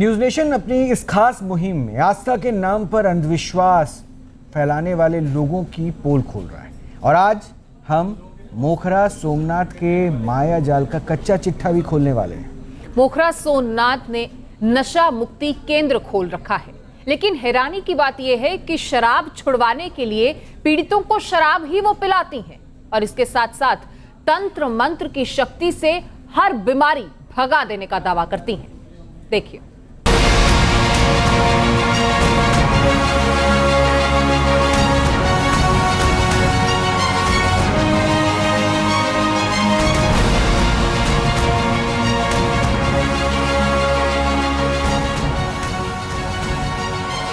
News nation अपनी इस खास मुहिम में आस्था के नाम पर अंधविश्वास फैलाने वाले लोगों की पोल खोल रहा है। और आज हम मोखरा सोमनाथ के माया जाल का कच्चा चिट्ठा भी खोलने वाले हैं। मोखरा सोमनाथ ने नशा मुक्ति केंद्र खोल रखा है, लेकिन हैरानी की बात यह है कि शराब छुड़वाने के लिए पीड़ितों को शराब ही वो पिलाती हैं और इसके साथ साथ तंत्र मंत्र की शक्ति से हर बीमारी भगा देने का दावा करती हैं। देखिए।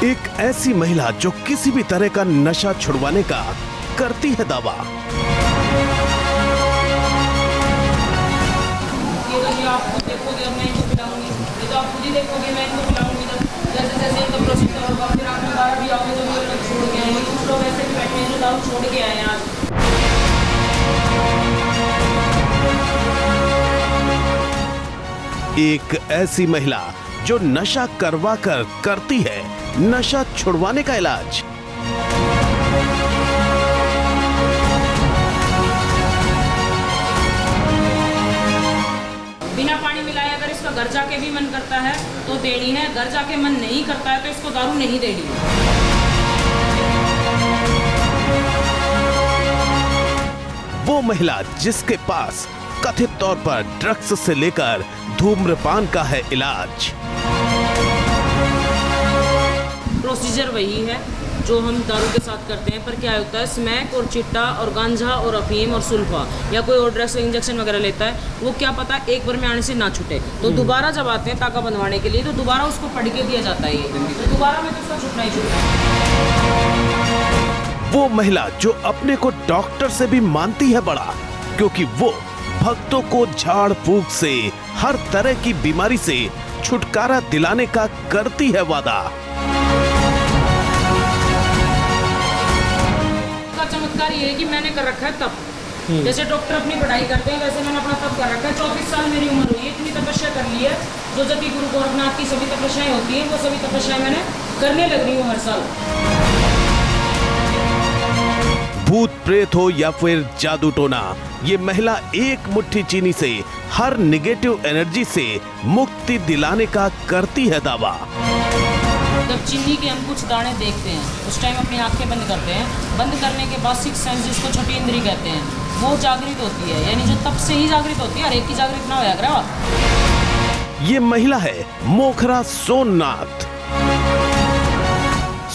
एक ऐसी महिला जो किसी भी तरह का नशा छुड़वाने का करती है दावा। आप देखोगे अब मैं इनको पिलाऊंगी, ये तो आप खुद ही देखोगे मैं इनको पिलाऊंगी। जैसे जैसे इनका प्रोसीजर होगा फिर आप दोबारा भी आओगे तो भी लोग छोड़ के आएंगे। कुछ लोग ऐसे भी बैठे हैं जो दारू छोड़ के आए हैं आज। एक ऐसी महिला जो नशा करवा कर करती है नशा छुड़वाने का इलाज। बिना पानी मिलाए अगर इसका घर जाके भी मन करता है तो देनी है, घर जाके मन नहीं करता है तो इसको दारू नहीं देनी है। वो महिला जिसके पास कथित तौर पर ड्रग्स से लेकर धूम्रपान का है इलाज। प्रोसीजर वही है जो हम दारू के साथ करते हैं, पर क्या होता है स्मैक और चिट्टा और गांजा और अफीम और सुल्फा या कोई और ड्रग्स इंजेक्शन वगैरह लेता है, वो क्या पता एक बार में आने से ना छूटे, तो दोबारा जब आते हैं ताका बनवाने के लिए तो दोबारा उसको पढ़ के दिया जाता है ये, तो दोबारा में तो उसका छूटना ही छूटना है। वो महिला जो अपने को डॉक्टर से भी मानती है बड़ा, क्योंकि वो भक्तों को झाड़ फूंक से हर तरह की बीमारी से छुटकारा दिलाने का करती है वादा। चमत्कार ये है कि मैंने कर रखा है तप, जैसे डॉक्टर अपनी पढ़ाई करते हैं वैसे मैंने अपना तप कर रखा है। 34 साल मेरी उम्र हुई है, इतनी तपस्या कर ली है। जो जति गुरु गोरखनाथ की सभी तपस्याएं होती हैं वो सभी तपस्याएं मैंने करने लग रही हूँ हर साल। भूत प्रेत हो या फिर जादू टोना, ये महिला एक मुट्ठी चीनी से हर निगेटिव एनर्जी से मुक्ति दिलाने का करती है दावा। जब चीनी के हम कुछ दाने देखते हैं उस टाइम अपनी आंखें बंद करते हैं, बंद करने के बाद 6 सेंस जिसको छठी इंद्री कहते हैं वो जागृत होती है, यानी जो तप से ही जागृत होती है, हर एक की जागृत ना होया करा। ये महिला है मोखरा सोमनाथ।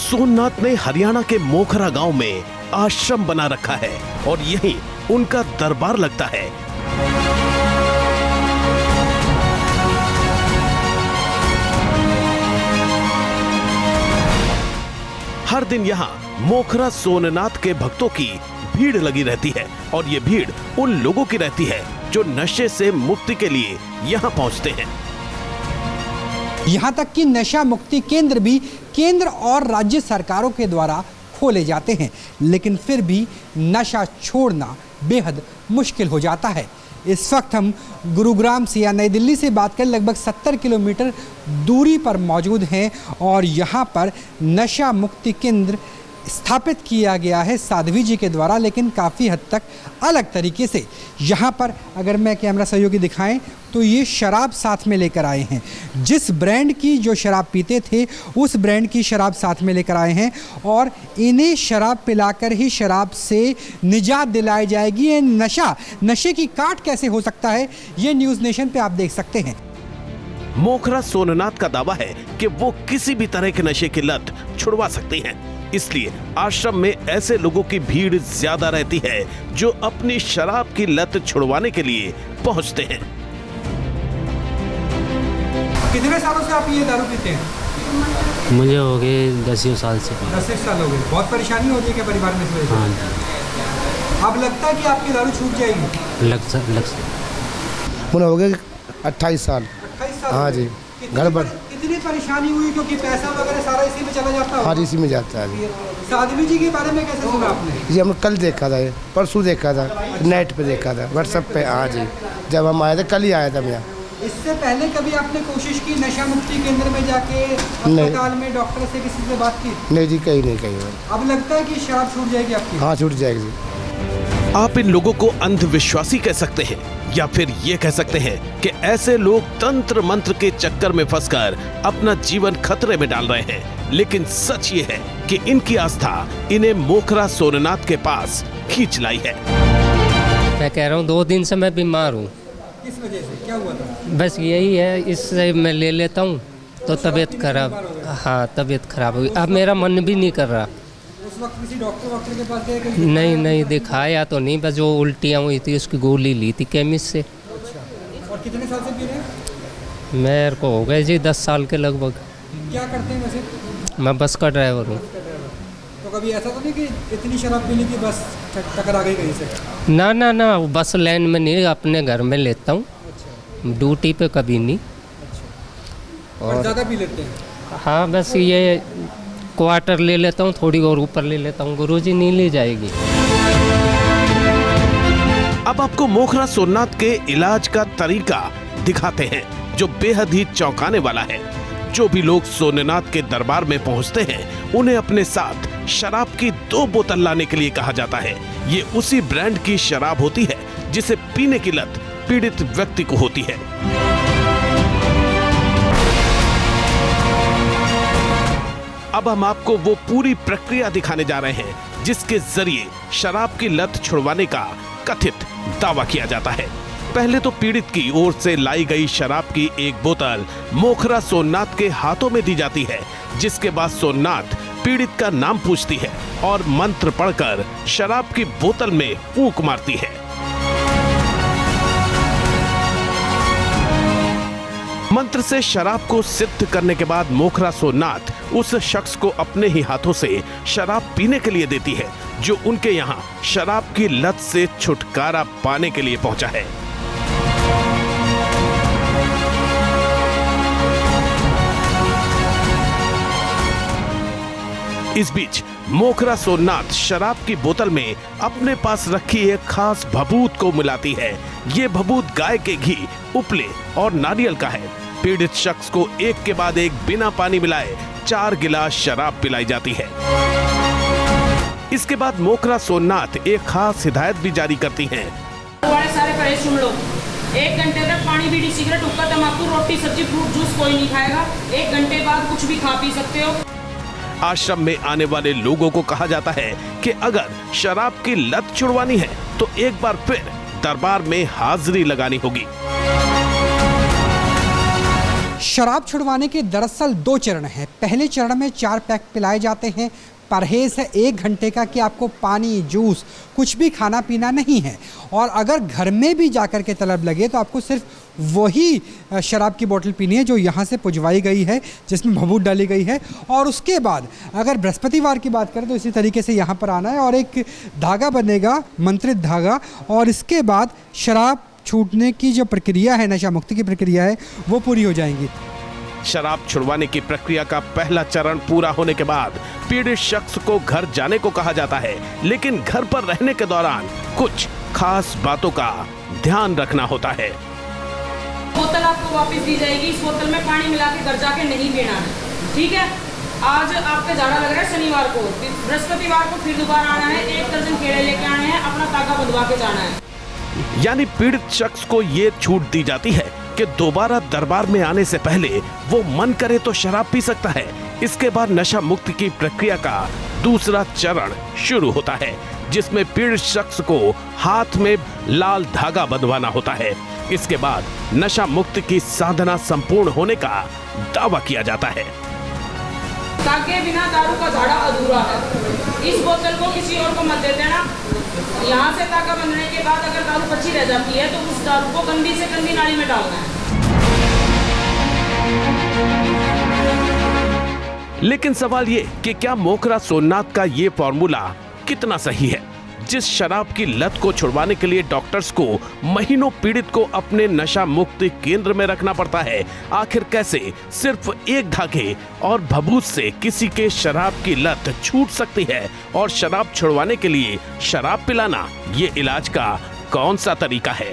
सोमनाथ ने हरियाणा के मोखरा गांव में आश्रम बना रखा है और यहीं उनका दरबार लगता है। हर दिन यहाँ मोखरा सोमनाथ के भक्तों की भीड़ लगी रहती है और ये भीड़ उन लोगों की रहती है जो नशे से मुक्ति के लिए यहाँ पहुँचते हैं। यहाँ तक कि नशा मुक्ति केंद्र भी केंद्र और राज्य सरकारों के द्वारा खोले जाते हैं, लेकिन फिर भी नशा छोड़ना बेहद मुश्किल हो जाता है। इस वक्त हम गुरुग्राम से या नई दिल्ली से बात कर लगभग 70 किलोमीटर दूरी पर मौजूद हैं और यहाँ पर नशा मुक्ति केंद्र स्थापित किया गया है साध्वी जी के द्वारा, लेकिन काफ़ी हद तक अलग तरीके से। यहाँ पर अगर मैं कैमरा सहयोगी दिखाएं तो ये शराब साथ में लेकर आए हैं। जिस ब्रांड की जो शराब पीते थे उस ब्रांड की शराब साथ में लेकर आए हैं और इन्हें शराब पिलाकर ही शराब से निजात दिलाई जाएगी। ये नशे की काट कैसे हो सकता है, ये न्यूज़ नेशन पे आप देख सकते हैं। मोखरा सोमनाथ का दावा है कि वो किसी भी तरह के नशे की लत छुड़वा सकते हैं, इसलिए आश्रम में ऐसे लोगों की भीड़ ज्यादा रहती है जो अपनी शराब की लत छुड़वाने के लिए पहुंचते हैं। कितने सालों से आप ये दारू पीते हैं? मुझे हो गए 10 साल से। 10 साल हो गए। बहुत परेशानी होती है क्या परिवार में इस वजह से? हाँ जी। अब लगता है कि आपकी दारू छूट जाएगी? मुझे हो गए 28 साल। 28 साल? हाँ जी। घर पर कितनी परेशानी हुई क्योंकि पैसा वगैरह सारा इसी में चला जाता है? हाँ इसी में जाता है। साध्वी जी के बारे में कैसे सुना आपने? ये हम कल देखा था, परसों देखा था, नेट पे देखा था, व्हाट्सएप पे। हाँ जी, जब हम आए थे कल ही आया था मैं। इस इससे पहले कभी आपने कोशिश की नशा मुक्ति केंद्र में जाके अस्पताल में डॉक्टर से किसी से बात की? नहीं जी, कहीं नहीं कहीं। अब लगता है कि शराब छूट जाएगी आपकी? हाँ, छूट जाएगी जी। आप इन लोगों को अंधविश्वासी कह सकते हैं या फिर ये कह सकते हैं कि ऐसे लोग तंत्र मंत्र के चक्कर में फंसकर अपना जीवन खतरे में डाल रहे हैं। लेकिन सच ये है कि इनकी आस्था इन्हें मोखरा सोननाथ के पास खींच लाई है। मैं कह रहा हूँ 2 दिन से मैं बीमार हूँ। किस वजह से, क्या हुआ था? बस यही है, इससे मैं ले लेता हूँ तो तबीयत खराब, हाँ तबीयत खराब हुई। अब मेरा मन भी नहीं कर रहा। उस वक्त किसी डॉक्टर के पास गए? नहीं दिखाया तो नहीं, बस जो उल्टियाँ हुई थी उसकी गोली ली थी केमिस्ट से। और कितने साल से पी रहे हैं? मेरे को हो गए जी 10 साल के लगभग। क्या करते हैं वैसे? मैं बस का ड्राइवर हूँ। तो कभी ऐसा तो नहीं कि इतनी शराब पीने की बस टकरा गई कहीं से? ना बस लाइन में नहीं, अपने घर में लेता हूँ। ड्यूटी पे कभी नहीं। और ज़्यादा पी लेते हैं? हाँ, बस ये क्वार्टर ले लेता हूँ, थोड़ी और ऊपर ले लेता हूँ। गुरुजी नहीं ले जाएगी। अब आपको मोखरा सोमनाथ के इलाज का तरीका दिखाते हैं जो बेहद ही चौंकाने वाला है। जो भी लोग सोमनाथ के दरबार में पहुंचते हैं उन्हें अपने साथ शराब की 2 बोतल लाने के लिए कहा जाता है। ये उसी ब्रांड की शराब होती है जिसे पीने की लत पीड़ित व्यक्ति को होती है। अब हम आपको वो पूरी प्रक्रिया दिखाने जा रहे हैं जिसके जरिए शराब की लत छुड़वाने का कथित दावा किया जाता है। पहले तो पीड़ित की ओर से लाई गई शराब की एक बोतल मोखरा सोमनाथ के हाथों में दी जाती है, जिसके बाद सोमनाथ पीड़ित का नाम पूछती है और मंत्र पढ़कर शराब की बोतल में फूंक मारती है। मंत्र से शराब को सिद्ध करने के बाद मोखरा सोमनाथ उस शख्स को अपने ही हाथों से शराब पीने के लिए देती है जो उनके यहाँ शराब की लत से छुटकारा पाने के लिए पहुंचा है। इस बीच मोखरा सोमनाथ शराब की बोतल में अपने पास रखी एक खास भभूत को मिलाती है। ये भभूत गाय के घी, उपले और नारियल का है। पीड़ित शख्स को एक के बाद एक बिना पानी मिलाए 4 गिलास शराब पिलाई जाती है। इसके बाद मोखरा सोमनाथ एक खास हिदायत भी जारी करती हैं। बड़े सारे परहेज सुन लो। 1 घंटे तक पानी, बीड़ी, सिगरेट, हुक्का, तंबाकू, रोटी, सब्जी, फ्रूट, जूस कोई नहीं खाएगा। 1 घंटे बाद कुछ भी खा पी सकते हो। आश्रम में आने वाले लोगों को कहा जाता है कि अगर शराब की लत छुड़वानी है तो एक बार फिर दरबार में हाजिरी लगानी होगी। शराब छुड़वाने के दरअसल 2 चरण हैं। पहले चरण में 4 पैक पिलाए जाते हैं। परहेज है 1 घंटे का कि आपको पानी, जूस कुछ भी खाना पीना नहीं है। और अगर घर में भी जाकर के तलब लगे तो आपको सिर्फ वही शराब की बोतल पीनी है जो यहाँ से पुजवाई गई है, जिसमें भभूत डाली गई है। और उसके बाद अगर बृहस्पतिवार की बात करें तो इसी तरीके से यहाँ पर आना है और एक धागा बनेगा, मंत्रित धागा, और इसके बाद शराब छूटने की जो प्रक्रिया है, नशा मुक्ति की प्रक्रिया है, वो पूरी हो जाएंगी। शराब छुड़वाने की प्रक्रिया का पहला चरण पूरा होने के बाद पीड़ित शख्स को घर जाने को कहा जाता है, लेकिन घर पर रहने के दौरान कुछ खास बातों का ध्यान रखना होता है। बोतल आपको वापस दी जाएगी। इस बोतल में पानी मिला के घर जाके नहीं पीना है, ठीक है? आज आपका झाड़ा लग रहा है शनिवार को, बृहस्पतिवार को फिर दोबारा आना है। 1 दर्जन केले लेके आने हैं, अपना तागा बंधवा के जाना है। यानी पीड़ित शख्स को ये छूट दी जाती है कि दोबारा दरबार में आने से पहले वो मन करे तो शराब पी सकता है। इसके बाद नशा मुक्ति की प्रक्रिया का दूसरा चरण शुरू होता है, जिसमें पीड़ित शख्स को हाथ में लाल धागा बंधवाना होता है। इसके बाद नशा मुक्ति की साधना संपूर्ण होने का दावा किया जाता है। ताके बिना दारू का झाड़ा अधूरा है। इस बोतल को किसी और को मत दे देना। यहाँ से ताका बंधने के बाद अगर दारू बची रह जाती है तो उस दारू को गंदी से गंदी नाली में डालना है। लेकिन सवाल ये कि क्या मोखरा सोमनाथ का ये फॉर्मूला कितना सही है? जिस शराब की लत को छुड़वाने के लिए डॉक्टर्स को महीनों पीड़ित को अपने नशा मुक्ति केंद्र में रखना पड़ता है, आखिर कैसे सिर्फ 1 धागे और भभूत से किसी के शराब की लत छूट सकती है? और शराब छुड़वाने के लिए शराब पिलाना ये इलाज का कौन सा तरीका है?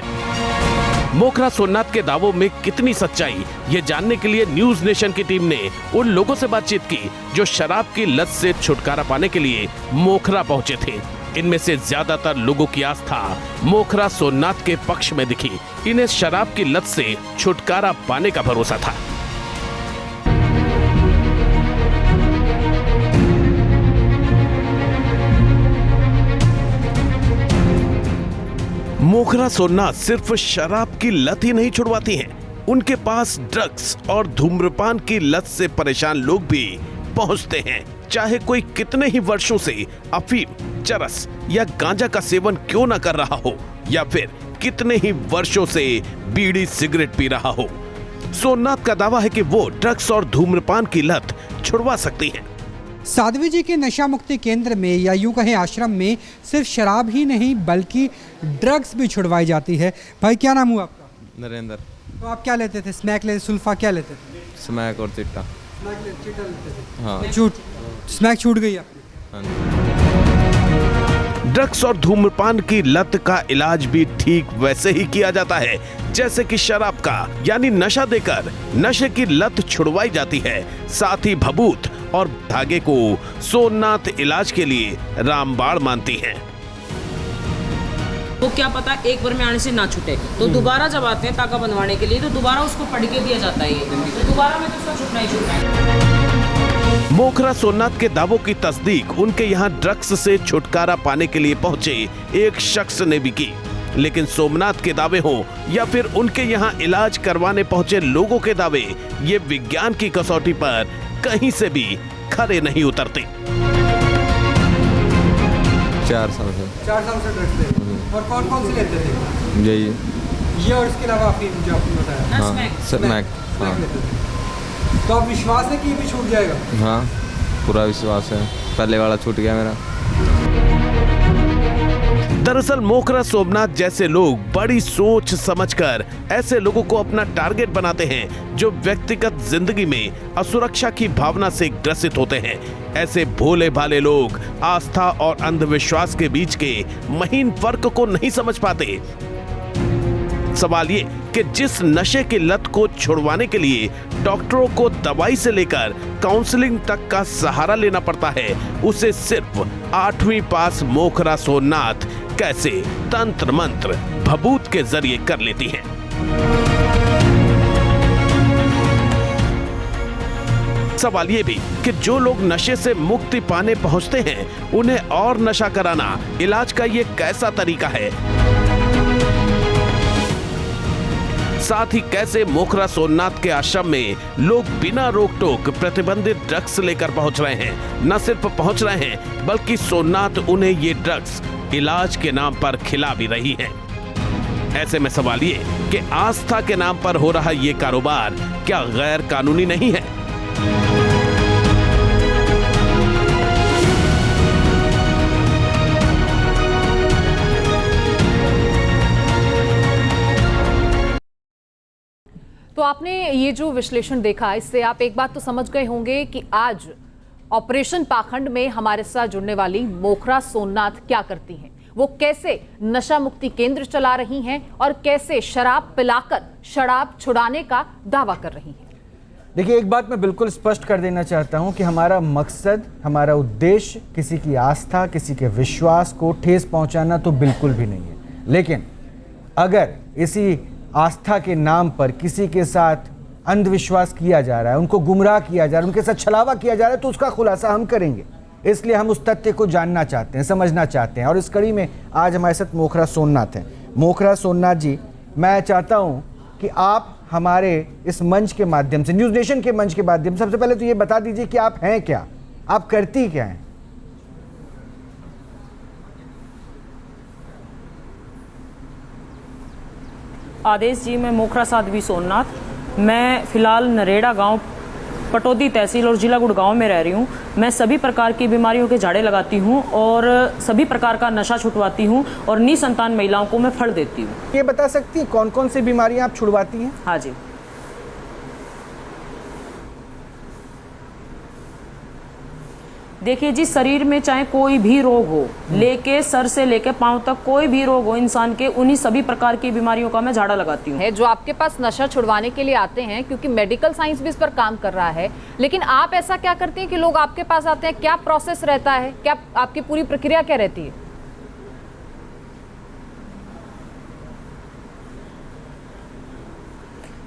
मोखरा सोमनाथ के दावों में कितनी सच्चाई, ये जानने के लिए न्यूज नेशन की टीम ने उन लोगों से बातचीत की जो शराब की लत से छुटकारा पाने के लिए मोखरा पहुंचे थे। इनमें से ज्यादातर लोगों की आस्था मोखरा सोमनाथ के पक्ष में दिखी। इन्हें शराब की लत से छुटकारा पाने का भरोसा था। मोखरा सोमनाथ सिर्फ शराब की लत ही नहीं छुड़वाती हैं, उनके पास ड्रग्स और धूम्रपान की लत से परेशान लोग भी पहुंचते हैं। चाहे कोई कितने ही वर्षों से अफीम, चरस या गांजा का सेवन क्यों ना कर रहा हो, या फिर कितने ही वर्षों से बीड़ी सिगरेट पी रहा हो, सोमनाथ का दावा है कि वो ड्रग्स और धूम्रपान की लत छुड़वा सकती हैं। साध्वी जी के नशा मुक्ति केंद्र में या यूं कहें आश्रम में सिर्फ शराब ही नहीं बल्कि ड्रग्स भी छुड़वाई जाती है। भाई क्या नाम हुआ आपका? नरेंद्र। तो आप क्या लेते थे? स्मैक लेते, सुल्फा क्या लेते थे? स्मैक और चिट्टा। चिट्टा लेते थे। हाँ। छूट, स्मैक छूट गई आपकी? हाँ। ड्रग्स और धूम्रपान की लत का इलाज भी ठीक वैसे ही किया जाता है जैसे कि शराब का, यानी नशा देकर नशे की लत छुड़वाई जाती है। साथ ही भभूत और धागे को सोमनाथ इलाज के लिए रामबाण मानती हैं। वो क्या पता एक बार में आने से ना छूटे, तो दोबारा जब आते हैं ताका बनवाने के लिए तो दोबारा उसको पढ़ के दिया जाता है, तो दोबारा में तो उसका छूटना ही छूटना है। मोखरा सोमनाथ के दावों की तस्दीक उनके यहाँ ड्रग्स से छुटकारा पाने के लिए पहुंचे एक शख्स ने भी की, लेकिन सोमनाथ के दावे हो या फिर उनके यहाँ इलाज करवाने पहुंचे लोगों के दावे, ये विज्ञान की कसौटी पर कहीं से भी खरे नहीं उतरते। 4 साल से। 4 साल से ड्रग्स लेते थे। और कौन कौन से लेते थे? यही। ये और इसके अलावा अफीम जो आपने बताया? हाँ, स्मैक। हाँ। तो आप विश्वास है कि ये भी छूट जाएगा? हाँ, पूरा विश्वास है। पहले वाला छूट गया मेरा। दरअसल मोखरा सोमनाथ जैसे लोग बड़ी सोच समझकर ऐसे लोगों को अपना टारगेट बनाते हैं जो व्यक्तिगत जिंदगी में असुरक्षा की भावना से ग्रसित होते हैं। ऐसे भोले भाले लोग आस्था और अंधविश्वास के बीच के महीन फर्क को नहीं समझ पाते। सवाल ये कि जिस नशे की लत को छुड़वाने के लिए डॉक्टरों को दवाई से लेकर काउंसलिंग तक का सहारा लेना पड़ता है, उसे सिर्फ 8वीं पास मोखरा सोमनाथ कैसे तंत्र मंत्र भभूत के जरिए कर लेती हैं। सवाल ये भी कि जो लोग नशे से मुक्ति पाने पहुंचते हैं, उन्हें और नशा कराना इलाज का ये कैसा तरीका है? साथ ही कैसे मोखरा सोमनाथ के आश्रम में लोग बिना रोक टोक प्रतिबंधित ड्रग्स लेकर पहुंच रहे हैं। न सिर्फ पहुंच रहे हैं बल्कि सोमनाथ उन्हें ये ड्रग्स इलाज के नाम पर खिला भी रही हैं। ऐसे में सवाल ये कि आस्था के नाम पर हो रहा ये कारोबार क्या गैर कानूनी नहीं है? तो आपने ये जो विश्लेषण देखा, इससे आप एक बात तो समझ गए होंगे कि आज ऑपरेशन पाखंड में हमारे साथ जुड़ने वाली मोखरा सोमनाथ क्या करती हैं, वो कैसे नशा मुक्ति केंद्र चला रही हैं और कैसे शराब पिलाकर शराब छुड़ाने का दावा कर रही हैं। देखिए, एक बात मैं बिल्कुल स्पष्ट कर देना चाहता हूं कि हमारा मकसद, हमारा उद्देश्य किसी की आस्था, किसी के विश्वास को ठेस पहुंचाना तो बिल्कुल भी नहीं है। लेकिन अगर इसी आस्था के नाम पर किसी के साथ अंधविश्वास किया जा रहा है, उनको गुमराह किया जा रहा है, उनके साथ छलावा किया जा रहा है, तो उसका खुलासा हम करेंगे। इसलिए हम उस तथ्य को जानना चाहते हैं, समझना चाहते हैं। और इस कड़ी में आज हमारे साथ मोखरा सोमनाथ हैं। मोखरा सोमनाथ जी, मैं चाहता हूं कि आप हमारे इस मंच के माध्यम से, न्यूज़ नेशन के मंच के माध्यम से, सबसे पहले तो ये बता दीजिए कि आप हैं क्या, आप करती क्या हैं? आदेश जी, मैं मोखरा साध्वी सोमनाथ। मैं फिलहाल नरेड़ा गांव, पटौदी तहसील और जिला गुड़गांव में रह रही हूं। मैं सभी प्रकार की बीमारियों के झाड़े लगाती हूं और सभी प्रकार का नशा छुटवाती हूं और निसंतान महिलाओं को मैं फल देती हूं। ये बता सकती हैं कौन कौन सी बीमारियां आप छुड़वाती हैं? हाँ जी, देखिए जी, शरीर में चाहे कोई भी रोग हो, लेके सर से लेके पांव तक कोई भी रोग हो इंसान के, उन्हीं सभी प्रकार की बीमारियों का मैं झाड़ा लगाती हूँ। है जो आपके पास नशा छुड़वाने के लिए आते हैं, क्योंकि मेडिकल साइंस भी इस पर काम कर रहा है, लेकिन आप ऐसा क्या करती हैं कि लोग आपके पास आते हैं? क्या प्रोसेस रहता है, क्या आपकी पूरी प्रक्रिया क्या रहती है?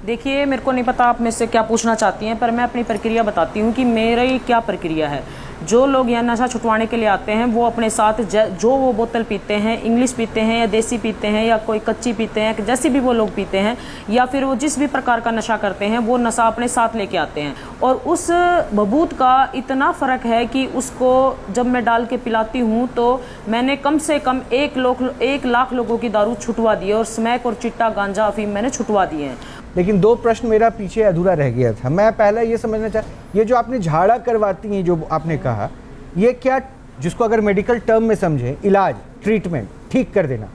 देखिए, मेरे को नहीं पता आप मुझसे क्या पूछना चाहती हैं, पर मैं अपनी प्रक्रिया बताती हूँ कि मेरी क्या प्रक्रिया है। जो लोग यहाँ नशा छुटवाने के लिए आते हैं वो अपने साथ जो वो बोतल पीते हैं, इंग्लिश पीते हैं या देसी पीते हैं या कोई कच्ची पीते हैं, जैसी भी वो लोग पीते हैं, या फिर वो जिस भी प्रकार का नशा करते हैं वो नशा अपने साथ लेके आते हैं। और उस बबूत का इतना फ़र्क है कि उसको जब मैं डाल के पिलाती हूँ तो मैंने कम से कम 1 लाख लोगों की दारू छुटवा दी है, और स्मैक और चिट्टा, गांजा, अफीम मैंने छुटवा दिए हैं। लेकिन 2 प्रश्न मेरा पीछे अधूरा रह गया था। मैं पहला ये समझना चाह, ये जो आपने झाड़ा करवाती हैं, जो आपने कहा, ये क्या, जिसको अगर मेडिकल टर्म में समझे, इलाज, ट्रीटमेंट, ठीक कर देना,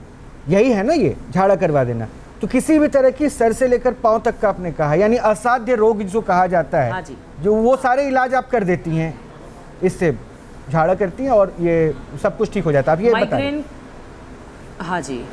यही है ना ये झाड़ा करवा देना? तो किसी भी तरह की सर से लेकर पांव तक का आपने कहा, यानी असाध्य रोग जो कहा जाता है, हाँ जी, जो वो सारे इलाज आप कर देती हैं, इससे झाड़ा करती हैं और ये सब कुछ ठीक हो जाता है। आप ये माइग्रेन, हाँ जी,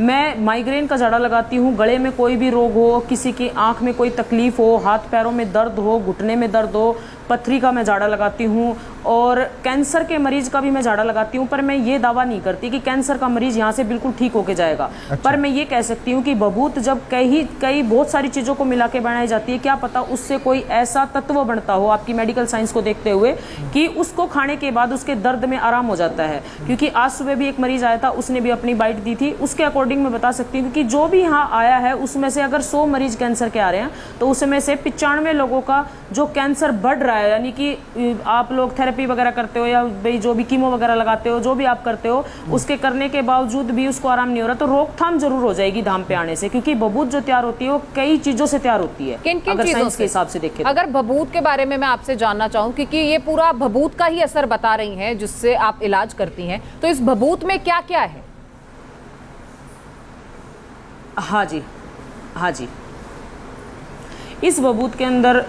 मैं माइग्रेन का झाड़ा लगाती हूँ। गले में कोई भी रोग हो, किसी की आंख में कोई तकलीफ हो, हाथ पैरों में दर्द हो, घुटने में दर्द हो, पथरी का मैं झाड़ा लगाती हूँ, और कैंसर के मरीज का भी मैं झाड़ा लगाती हूँ। पर मैं ये दावा नहीं करती कि कैंसर का मरीज यहाँ से बिल्कुल ठीक होके जाएगा। अच्छा। पर मैं ये कह सकती हूँ कि बबूत जब कई बहुत सारी चीज़ों को मिला के बनाई जाती है, क्या पता उससे कोई ऐसा तत्व बनता हो आपकी मेडिकल साइंस को देखते हुए कि उसको खाने के बाद उसके दर्द में आराम हो जाता है। क्योंकि आज सुबह भी एक मरीज आया था, उसने भी अपनी बाइट दी थी, उसके अकॉर्डिंग मैं बता सकती हूँ कि जो भी यहाँ आया है उसमें से अगर 100 मरीज कैंसर के आ रहे हैं तो उसमें से 95 लोगों का जो कैंसर बढ़ रहा है, यानी कि आप लोग थेरेपी वगैरह करते हो या भाई जो भी कीमो वगैरह लगाते हो, जो भी आप करते हो, उसके करने के बावजूद भी उसको आराम नहीं हो रहा, तो रोकथाम जरूर हो जाएगी धाम पे आने से। क्योंकि बबूत जो तैयार होती है वो कई चीजों से तैयार होती है। किन अगर चीजों साइंस के हिसाब से देखें, अगर बबूत के बारे में मैं आपसे जानना चाहूँ, क्योंकि ये पूरा बबूत का ही असर बता रही हैं जिससे आप इलाज करती हैं, तो इस बबूत में क्या क्या है? हाँ जी, हाँ जी, इस बबूत के अंदर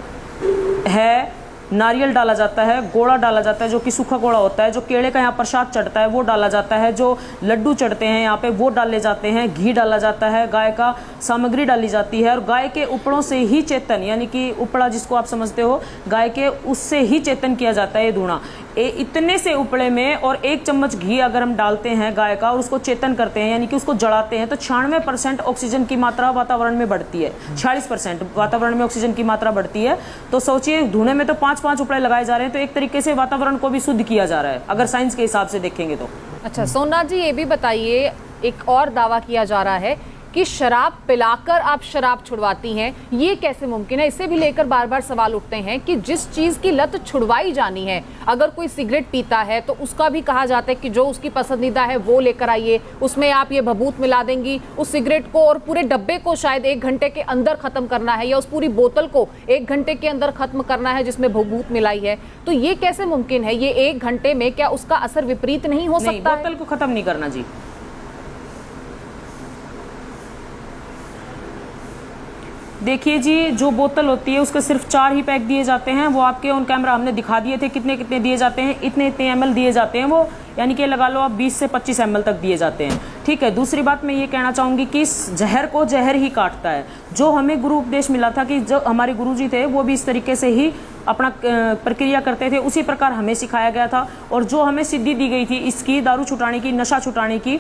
है नारियल डाला जाता है, गोड़ा डाला जाता है जो कि सूखा गोड़ा होता है, जो केले का यहाँ प्रसाद चढ़ता है वो डाला जाता है, जो लड्डू चढ़ते हैं यहाँ पे वो डाले जाते हैं, घी डाला जाता है, गाय का सामग्री डाली जाती है, और गाय के उपड़ों से ही चेतन, यानी कि उपड़ा जिसको आप समझते हो, गाय के उससे ही चेतन किया जाता है ये धूना। इतने से उपड़े में और 1 चम्मच घी अगर हम डालते हैं गाय का और उसको चेतन करते हैं, यानी कि उसको जलाते हैं, तो 96% ऑक्सीजन की मात्रा वातावरण में बढ़ती है। 46% वातावरण में ऑक्सीजन की मात्रा बढ़ती है। तो सोचिए, धुएं में तो 5-5 उपड़े लगाए जा रहे हैं, तो एक तरीके से वातावरण को भी शुद्ध किया जा रहा है अगर साइंस के हिसाब से देखेंगे तो। अच्छा सोमनाथ जी, ये भी बताइए, एक और दावा किया जा रहा है कि शराब पिलाकर आप शराब छुड़वाती हैं, ये कैसे मुमकिन है? इसे भी लेकर बार बार सवाल उठते हैं कि जिस चीज की लत छुड़वाई जानी है, अगर कोई सिगरेट पीता है तो उसका भी कहा जाता है कि जो उसकी पसंदीदा है वो लेकर आइए, उसमें आप ये बबूत मिला देंगी, उस सिगरेट को और पूरे डब्बे को शायद 1 घंटे के अंदर खत्म करना है, या उस पूरी बोतल को 1 घंटे के अंदर खत्म करना है जिसमें बबूत मिलाई है। तो ये कैसे मुमकिन है? ये 1 घंटे में क्या उसका असर विपरीत नहीं हो सकता? बोतल को खत्म नहीं करना जी। देखिए जी, जो बोतल होती है उसके सिर्फ 4 ही पैक दिए जाते हैं। वो आपके ऑन कैमरा हमने दिखा दिए थे कितने कितने दिए जाते हैं, इतने ml दिए जाते हैं वो, यानी कि लगा लो आप 20 से 25 ml तक दिए जाते हैं। ठीक है। दूसरी बात मैं ये कहना चाहूँगी कि इस जहर को जहर ही काटता है। जो हमें गुरु उपदेश मिला था कि जो हमारे गुरुजी थे वो भी इस तरीके से ही अपना प्रक्रिया करते थे, उसी प्रकार हमें सिखाया गया था। और जो हमें सिद्धि दी गई थी इसकी, दारू छुटाने की, नशा छुटाने की,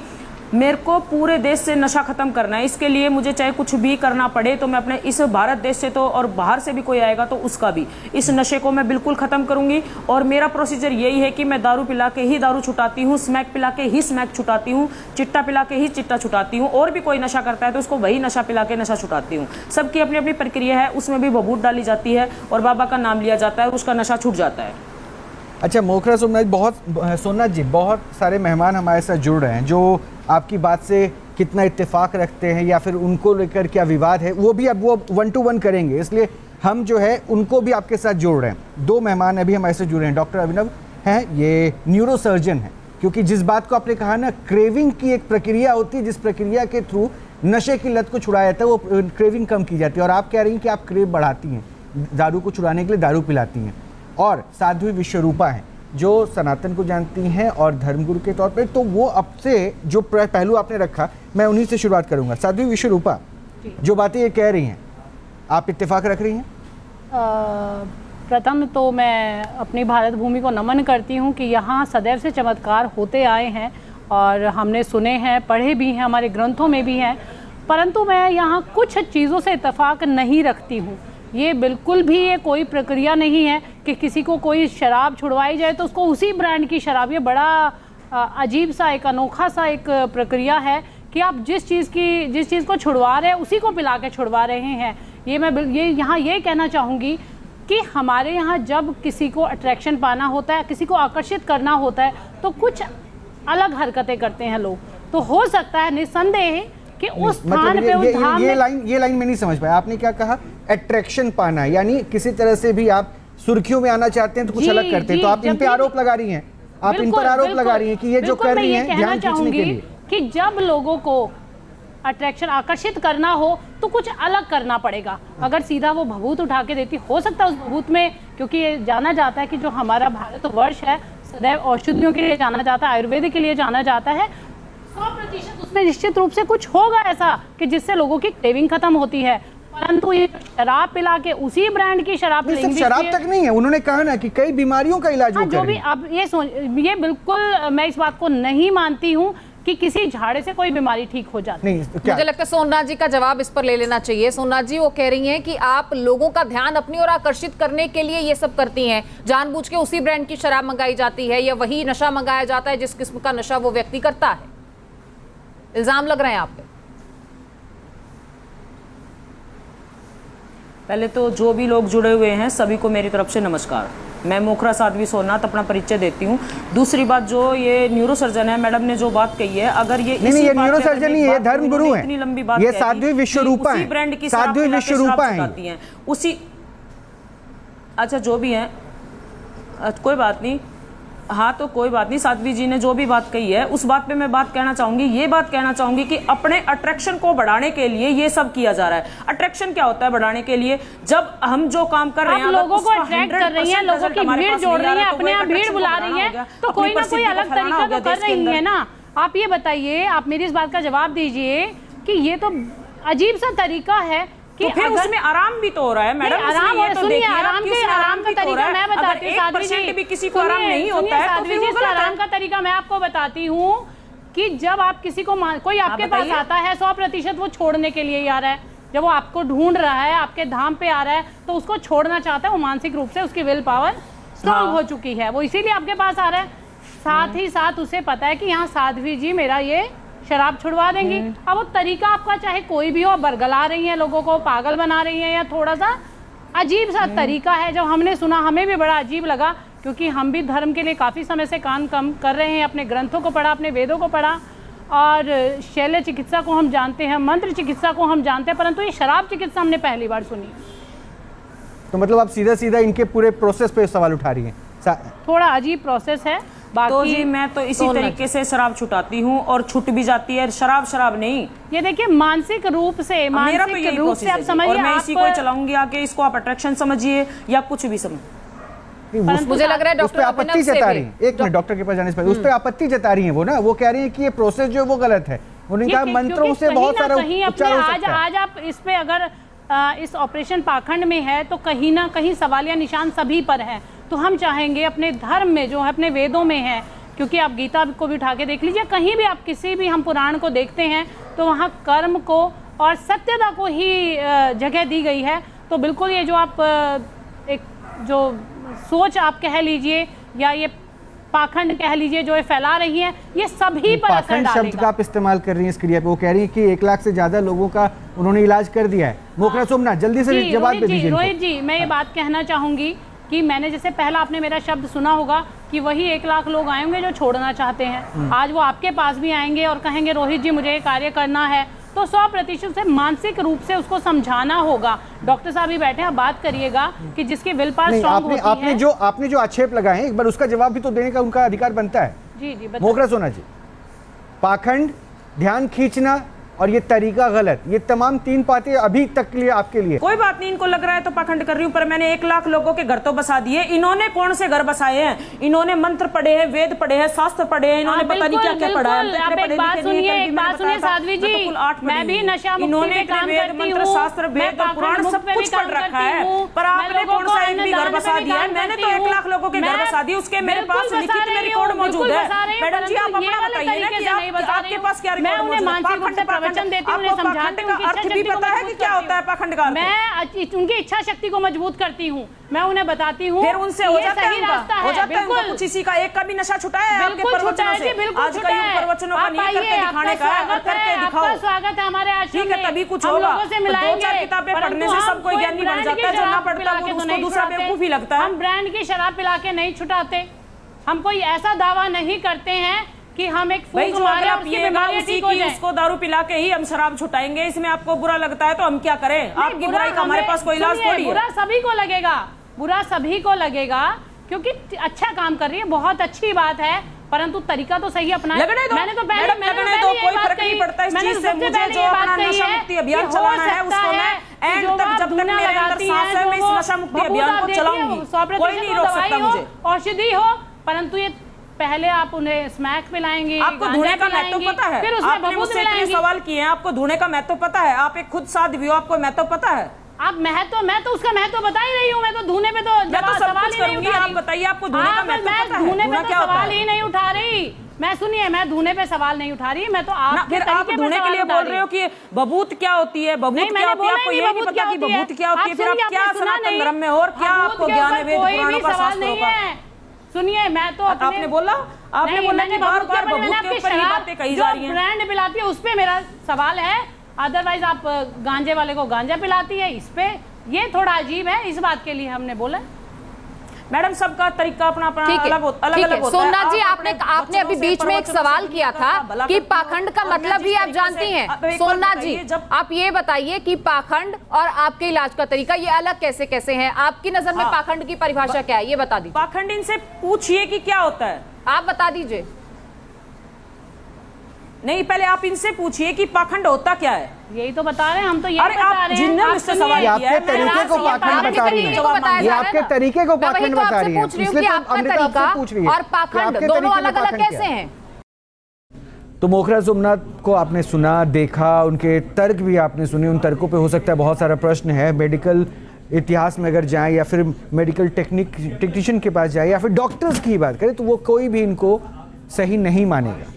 मेरे को पूरे देश से नशा खत्म करना है। इसके लिए मुझे चाहे कुछ भी करना पड़े तो मैं अपने इस भारत देश से तो, और बाहर से भी कोई आएगा तो उसका भी, इस नशे को मैं बिल्कुल ख़त्म करूंगी। और मेरा प्रोसीजर यही है कि मैं दारू पिला के ही दारू छुटाती हूँ, स्मैक पिला के ही स्मैक छुटाती हूँ, चिट्टा पिला के ही चिट्टा छुटाती हूँ। और भी कोई नशा करता है तो उसको वही नशा पिला के नशा छुटाती हूँ। सबकी अपनी अपनी प्रक्रिया है, उसमें भी बबूत डाली जाती है और बाबा का नाम लिया जाता है, उसका नशा छूट जाता है। अच्छा मोखरा सोमनाथ जी, बहुत सारे मेहमान हमारे साथ जुड़ रहे हैं जो आपकी बात से कितना इत्तेफाक रखते हैं या फिर उनको लेकर क्या विवाद है, वो भी अब वो 1 to 1 करेंगे, इसलिए हम जो है उनको भी आपके साथ जोड़ रहे हैं। 2 मेहमान अभी हमारे साथ जुड़े हैं। डॉक्टर अभिनव हैं, ये न्यूरोसर्जन हैं। क्योंकि जिस बात को आपने कहा ना, क्रेविंग की एक प्रक्रिया होती है जिस प्रक्रिया के थ्रू नशे की लत को छुड़ाया जाता है, वो क्रेविंग कम की जाती है, और आप कह रही हैं कि आप क्रेव बढ़ाती हैं। दारू को चुराने के लिए दारू पिलाती हैं, और साध्वी विश्वरूपा हैं जो सनातन को जानती हैं और धर्मगुरु के तौर पे। तो वो अब से जो पहलू आपने रखा, मैं उन्हीं से शुरुआत करूंगा। साध्वी विश्वरूपा, जो बातें ये कह रही हैं, आप इत्तेफाक रख रही हैं? प्रथम तो मैं अपनी भारत भूमि को नमन करती हूँ कि यहाँ सदैव से चमत्कार होते आए हैं और हमने सुने हैं, पढ़े भी हैं, हमारे ग्रंथों में भी हैं, परंतु मैं यहाँ कुछ चीज़ों से इत्तेफाक नहीं रखती हूँ। ये बिल्कुल भी ये कोई प्रक्रिया नहीं है कि किसी को कोई शराब छुड़वाई जाए तो उसको उसी ब्रांड की शराब, ये बड़ा अजीब सा एक अनोखा सा एक प्रक्रिया है कि आप जिस चीज़ को छुड़वा रहे हैं उसी को पिला के छुड़वा रहे हैं। ये यहाँ ये कहना चाहूँगी कि हमारे यहाँ जब किसी को अट्रैक्शन पाना होता है, किसी को आकर्षित करना होता है, तो कुछ अलग हरकतें करते हैं लोग। तो हो सकता है निस्संदेह कि उस स्थान पे, उस धाम में, ये लाइन में नहीं समझ पाया। आपने क्या कहा? अट्रैक्शन पाना, यानी किसी तरह से भी आप सुर्खियों में आना चाहते हैं तो कुछ अलग करते हैं। तो आप इन पे आरोप लगा रही हैं, आप इन पर आरोप लगा रही हैं कि ये जो कर रही हैं ध्यान खींचने के लिए। कि जब लोगों को अट्रैक्शन, आकर्षित करना हो तो कुछ अलग करना पड़ेगा। अगर सीधा वो भभूत उठा के देती, हो सकता है उस भभूत में, क्योंकि ये जाना जाता है कि जो हमारा भारतवर्ष है सदैव औषधियों के लिए जाना जाता है, आयुर्वेद के लिए जाना जाता है, 100% उसमें निश्चित रूप से कुछ होगा ऐसा कि जिससे लोगों की क्रेविंग खत्म होती है। परंतु ये शराब पिला के उसी ब्रांड की शराब, सिर्फ शराब तक नहीं है, उन्होंने कहा ना कि कई बीमारियों का इलाज जो भी। अब ये बिल्कुल मैं इस बात को नहीं मानती हूँ कि किसी झाड़े से कोई बीमारी ठीक हो जाती है। मुझे लगता है सोमनाथ जी का जवाब इस पर ले लेना चाहिए। सोमनाथ जी, वो कह रही हैं कि आप लोगों का ध्यान अपनी ओर आकर्षित करने के लिए ये सब करती हैं, जानबूझ के उसी ब्रांड की शराब मंगाई जाती है या वही नशा मंगाया जाता है जिस किस्म का नशा वो व्यक्ति करता है। इल्जाम लग रहे हैं आप पे। पहले तो जो भी लोग जुड़े हुए हैं सभी को मेरी तरफ से नमस्कार। मैं मोखरा साध्वी सोमनाथ अपना परिचय देती हूँ। दूसरी बात, जो ये न्यूरोसर्जन है मैडम ने जो बात कही है, अगर ये नहीं, ये न्यूरोसर्जन नहीं, ये धर्मगुरु हैं, इतनी लंबी बात, ये साध्वी विश्वरूपा हैं, ब्रांड की साध्वी विश्वरूपा हैं उसी। अच्छा, जो भी है कोई बात नहीं, हाँ तो कोई बात नहीं। साध्वी जी ने जो भी बात कही है उस बात पे मैं बात कहना चाहूंगी। ये बात कहना चाहूंगी कि अपने अट्रैक्शन को बढ़ाने के लिए ये सब किया जा रहा है। अट्रैक्शन क्या होता है बढ़ाने के लिए? जब हम जो काम कर रहे हैं, लोगों को अट्रैक्ट कर रही हैं, लोगों की भीड़ जोड़ रही है, अपने आप भीड़ बुला रही है, तो कोई ना कोई अलग तरीका तो कर रही है ना। आप ये बताइए, आप मेरी इस बात का जवाब दीजिए कि ये तो अजीब सा तरीका है तो फिर उसमें आराम भी तो हो रहा है मैडम। आराम हो, सुनिए, आराम का तरीका मैं बताती हूँ साध्वी जी। भी किसी को आराम नहीं होता है तो फिर वो आराम का तरीका मैं आपको बताती हूँ कि जब आप किसी को, कोई आपके पास आता है 100% वो छोड़ने के लिए ही आ रहा है। जब वो आपको ढूंढ रहा है, आपके धाम पे आ रहा है, तो उसको छोड़ना चाहता है। वो मानसिक रूप से उसकी विल पावर स्ट्रांग हो चुकी है, वो इसीलिए आपके पास आ रहा है। साथ ही साथ उसे पता है कि यहाँ साध्वी जी मेरा ये शराब छुड़वा देंगी। अब वो तरीका आपका चाहे कोई भी हो, बरगला रही है, लोगों को पागल बना रही है, या थोड़ा सा अजीब सा तरीका है। जब हमने सुना हमें भी बड़ा अजीब लगा, क्योंकि हम भी धर्म के लिए काफ़ी समय से काम कर रहे हैं, अपने ग्रंथों को पढ़ा, अपने वेदों को पढ़ा, और शैल्य चिकित्सा को हम जानते हैं, मंत्र चिकित्सा को हम जानते हैं, परंतु ये शराब चिकित्सा हमने पहली बार सुनी। तो मतलब आप सीधा सीधा इनके पूरे प्रोसेस पे सवाल उठा रही हैं। थोड़ा अजीब प्रोसेस है। तो जी मैं तो इसी तरीके से शराब छुटाती हूँ और छूट भी जाती है। शराब नहीं, ये देखिए मानसिक रूप से, मानसिक रूप से आप समझिए। और मैं इसी को चलाऊंगी आके, इसको आप अट्रैक्शन समझिए या कुछ भी समझ। मुझे लग रहा है डॉक्टर आपत्ति जता रही है। एक मिनट, डॉक्टर के पास जाने से पहले उस पर आपत्ति जता रही है वो ना, वो कह रही है कि ये प्रोसेस जो वो गलत है। उन्होंने कहा मंत्रों से बहुत सारा उपचार हो सकता है। आज आप इस पे अगर इस ऑपरेशन पाखंड में है तो कहीं ना कहीं सवालिया निशान सभी पर है। तो हम चाहेंगे अपने धर्म में जो है, अपने वेदों में है, क्योंकि आप गीता को भी उठा के देख लीजिए, कहीं भी आप किसी भी हम पुराण को देखते हैं तो वहाँ कर्म को और सत्यता को ही जगह दी गई है। तो बिल्कुल ये जो आप एक जो सोच आप कह लीजिए या ये पाखंड कह लीजिए जो ये फैला रही है, ये सभी पर असर डालेगा। पाखंड शब्द का आप इस्तेमाल कर रही हैं इस क्रिया पे। वो कह रही है कि 1 लाख से ज्यादा लोगों का उन्होंने इलाज कर दिया है। मोखरा सोमनाथ, जल्दी से जवाब दे दीजिए। रोहित जी, मैं ये बात कहना चाहूंगी कि मैंने जैसे पहला आपने मेरा शब्द सुना होगा कि वही 1 लाख लोग आएंगे जो छोड़ना चाहते हैं। आज वो आपके पास भी आएंगे और कहेंगे रोहित जी मुझे ये कार्य करना है, तो 100% से मानसिक रूप से उसको समझाना होगा। डॉक्टर साहब भी बैठे हैं, बात करिएगा कि जिसकी विल पावर स्ट्रांग होती है। आपने जो आक्षेप लगाए हैं, एक बार उसका जवाब भी तो देने का उनका अधिकार बनता है। जी जी, मोखरा सोना जी, पाखंड, ध्यान खींचना और ये तरीका गलत, ये तमाम 3 बातें अभी तक के लिए आपके लिए। कोई बात नहीं, इनको लग रहा है तो पाखंड कर रही हूँ, पर मैंने 1 लाख लोगों के घर तो बसा दिए। इन्होंने कौन से घर बसाए हैं? इन्होंने मंत्र पढ़े हैं, वेद पढ़े हैं, शास्त्र पढ़े हैं, इन्होंने पता नहीं क्या क्या पढ़ा है। एक बात सुनिए साध्वी जी, मैं भी नशा मुक्ति पे काम करती हूँ, शास्त्र वेद और पुराण सब कुछ पढ़ रखा है, पर आपने कौन सा एक भी घर बसा दिया है? मैंने तो 1 लाख लोगों के घर बसा दिए, उसके मेरे पास लिखित में रिकॉर्ड मौजूद है। मैडम जी आप अपना बताइए ना कि आपके पास क्या रिकॉर्ड मौजूद है? मानसिक रूप से प्रवचन देती हूँ, समझाती हूँ, अर्थ भी पता है कि क्या होता है पाखंड का? मैं उनकी इच्छा शक्ति को मजबूत करती हूँ, मैं उन्हें बताती हूँ, फिर उनसे हो जाता है रास्ता है। हो जाता है कुछ इसी का एक का भी नशा छुटा है आपके प्रवचनों से? आज का युग प्रवचनों का नहीं करके दिखाने का है, और करके दिखाओ। स्वागत है हमारे आश्रम में, ठीक है, तभी कुछ होगा। 2-4 किताबें पढ़ने से सब कोई ज्ञानी बन जाता है, जो ना पढ़ता वो उसको दूसरा बेवकूफ ही लगता है। हम ब्रांड की शराब पिला के नहीं छुटाते, हम कोई ऐसा दावा नहीं करते हैं कि हम एक फूंक मारे और उसकी बीमारी ठीक हो जाए। उसको दारू पिला के ही हम शराब छुटाएंगे, इसमें आपको बुरा लगता है तो हम क्या करें? आपकी बुराई का हमारे पास कोई इलाज थोड़ी है। बुरा सभी को लगेगा, बुरा सभी को लगेगा, क्योंकि अच्छा काम कर रही है, बहुत अच्छी बात है, परंतु तरीका तो सही अपनाए। मैंने तो पहले कोई फर्क नहीं पड़ता इस चीज से। मुझे जो अपना नशा मुक्ति अभियान चलाना है उसको मैं एंड तक, जब तक मेरे अंदर सांस है, मैं इस नशा मुक्ति अभियान को चलाऊंगी, कोई नहीं रोक सकता मुझे। औषधि हो, परंतु ये पहले आप उन्हें स्मैक पिलाएंगी, आपको धुने का महत्व पता है? फिर उसमें आपने मुझसे इतने सवाल किए हैं, आपको धुने का महत्व पता है? आप एक खुद साध्वी हो, आपको महत्व पता है? आप महत्व, मैं तो उसका महत्व बता ही रही हूँ, मैं तो धुने पे तो सवाल ही नहीं उठा रही। आप बताइए आपको धुने का महत्व पता है? धुने पे तो सवाल ही नहीं उठा रही। मैं सुनिए, मैं धुने पे सवाल नहीं उठा रही, मैं तो फिर आप धुने के लिए बोल रहे हो कि बबूत क्या होती है, बबूत क्या होती है? आपको ये नहीं पता कि बबूत क्या होती है? फिर आप क्या सनातन धर्म में और क्या आपको ज्ञान है वेद पुराणों का, शास्त्रों का? सुनिए, मैं तो आपने बोला कि बार-बार बबूत के ऊपर ही बातें कही जा रही हैं। ब्रांड पिलाती है उस पे मेरा सवाल है, अदरवाइज आप गांजे वाले को गांजा पिलाती है, इस पे ये थोड़ा अजीब है, इस बात के लिए हमने बोला। मैडम सबका तरीका अपना अपना अलग होता है। सोमनाथ जी, आपने अभी बीच में एक सवाल किया था कि पाखंड का मतलब ही आप जानती हैं। सोमनाथ जी, आप ये बताइए कि पाखंड और आपके इलाज का तरीका ये अलग कैसे कैसे हैं? आपकी नजर में पाखंड की परिभाषा क्या है, ये बता दीजिए। पाखंड इनसे पूछिए कि क्या होता है, आप बता दीजिए। नहीं, पहले आप इनसे पूछिए कि पाखंड होता क्या है। यही तो बता रहे हैं हम, तो यही बता रहे हैं। जिनने मुझसे सवाल किया है, आपके तरीके को पाखंड बता रही है, ये आपके तरीके को पाखंड बता रही है, इसलिए तो अमृता आपसे पूछ रही है और पाखंड दोनों अलग अलग कैसे हैं? तो मोखरा सोमनाथ को आपने सुना, देखा, उनके तर्क भी आपने सुने। उन तर्कों पे हो सकता है बहुत सारा प्रश्न है, मेडिकल इतिहास में अगर जाएं या फिर मेडिकल टेक्नीशियन के पास जाए या फिर डॉक्टर्स की बात करें तो वो कोई भी इनको सही नहीं मानेगा।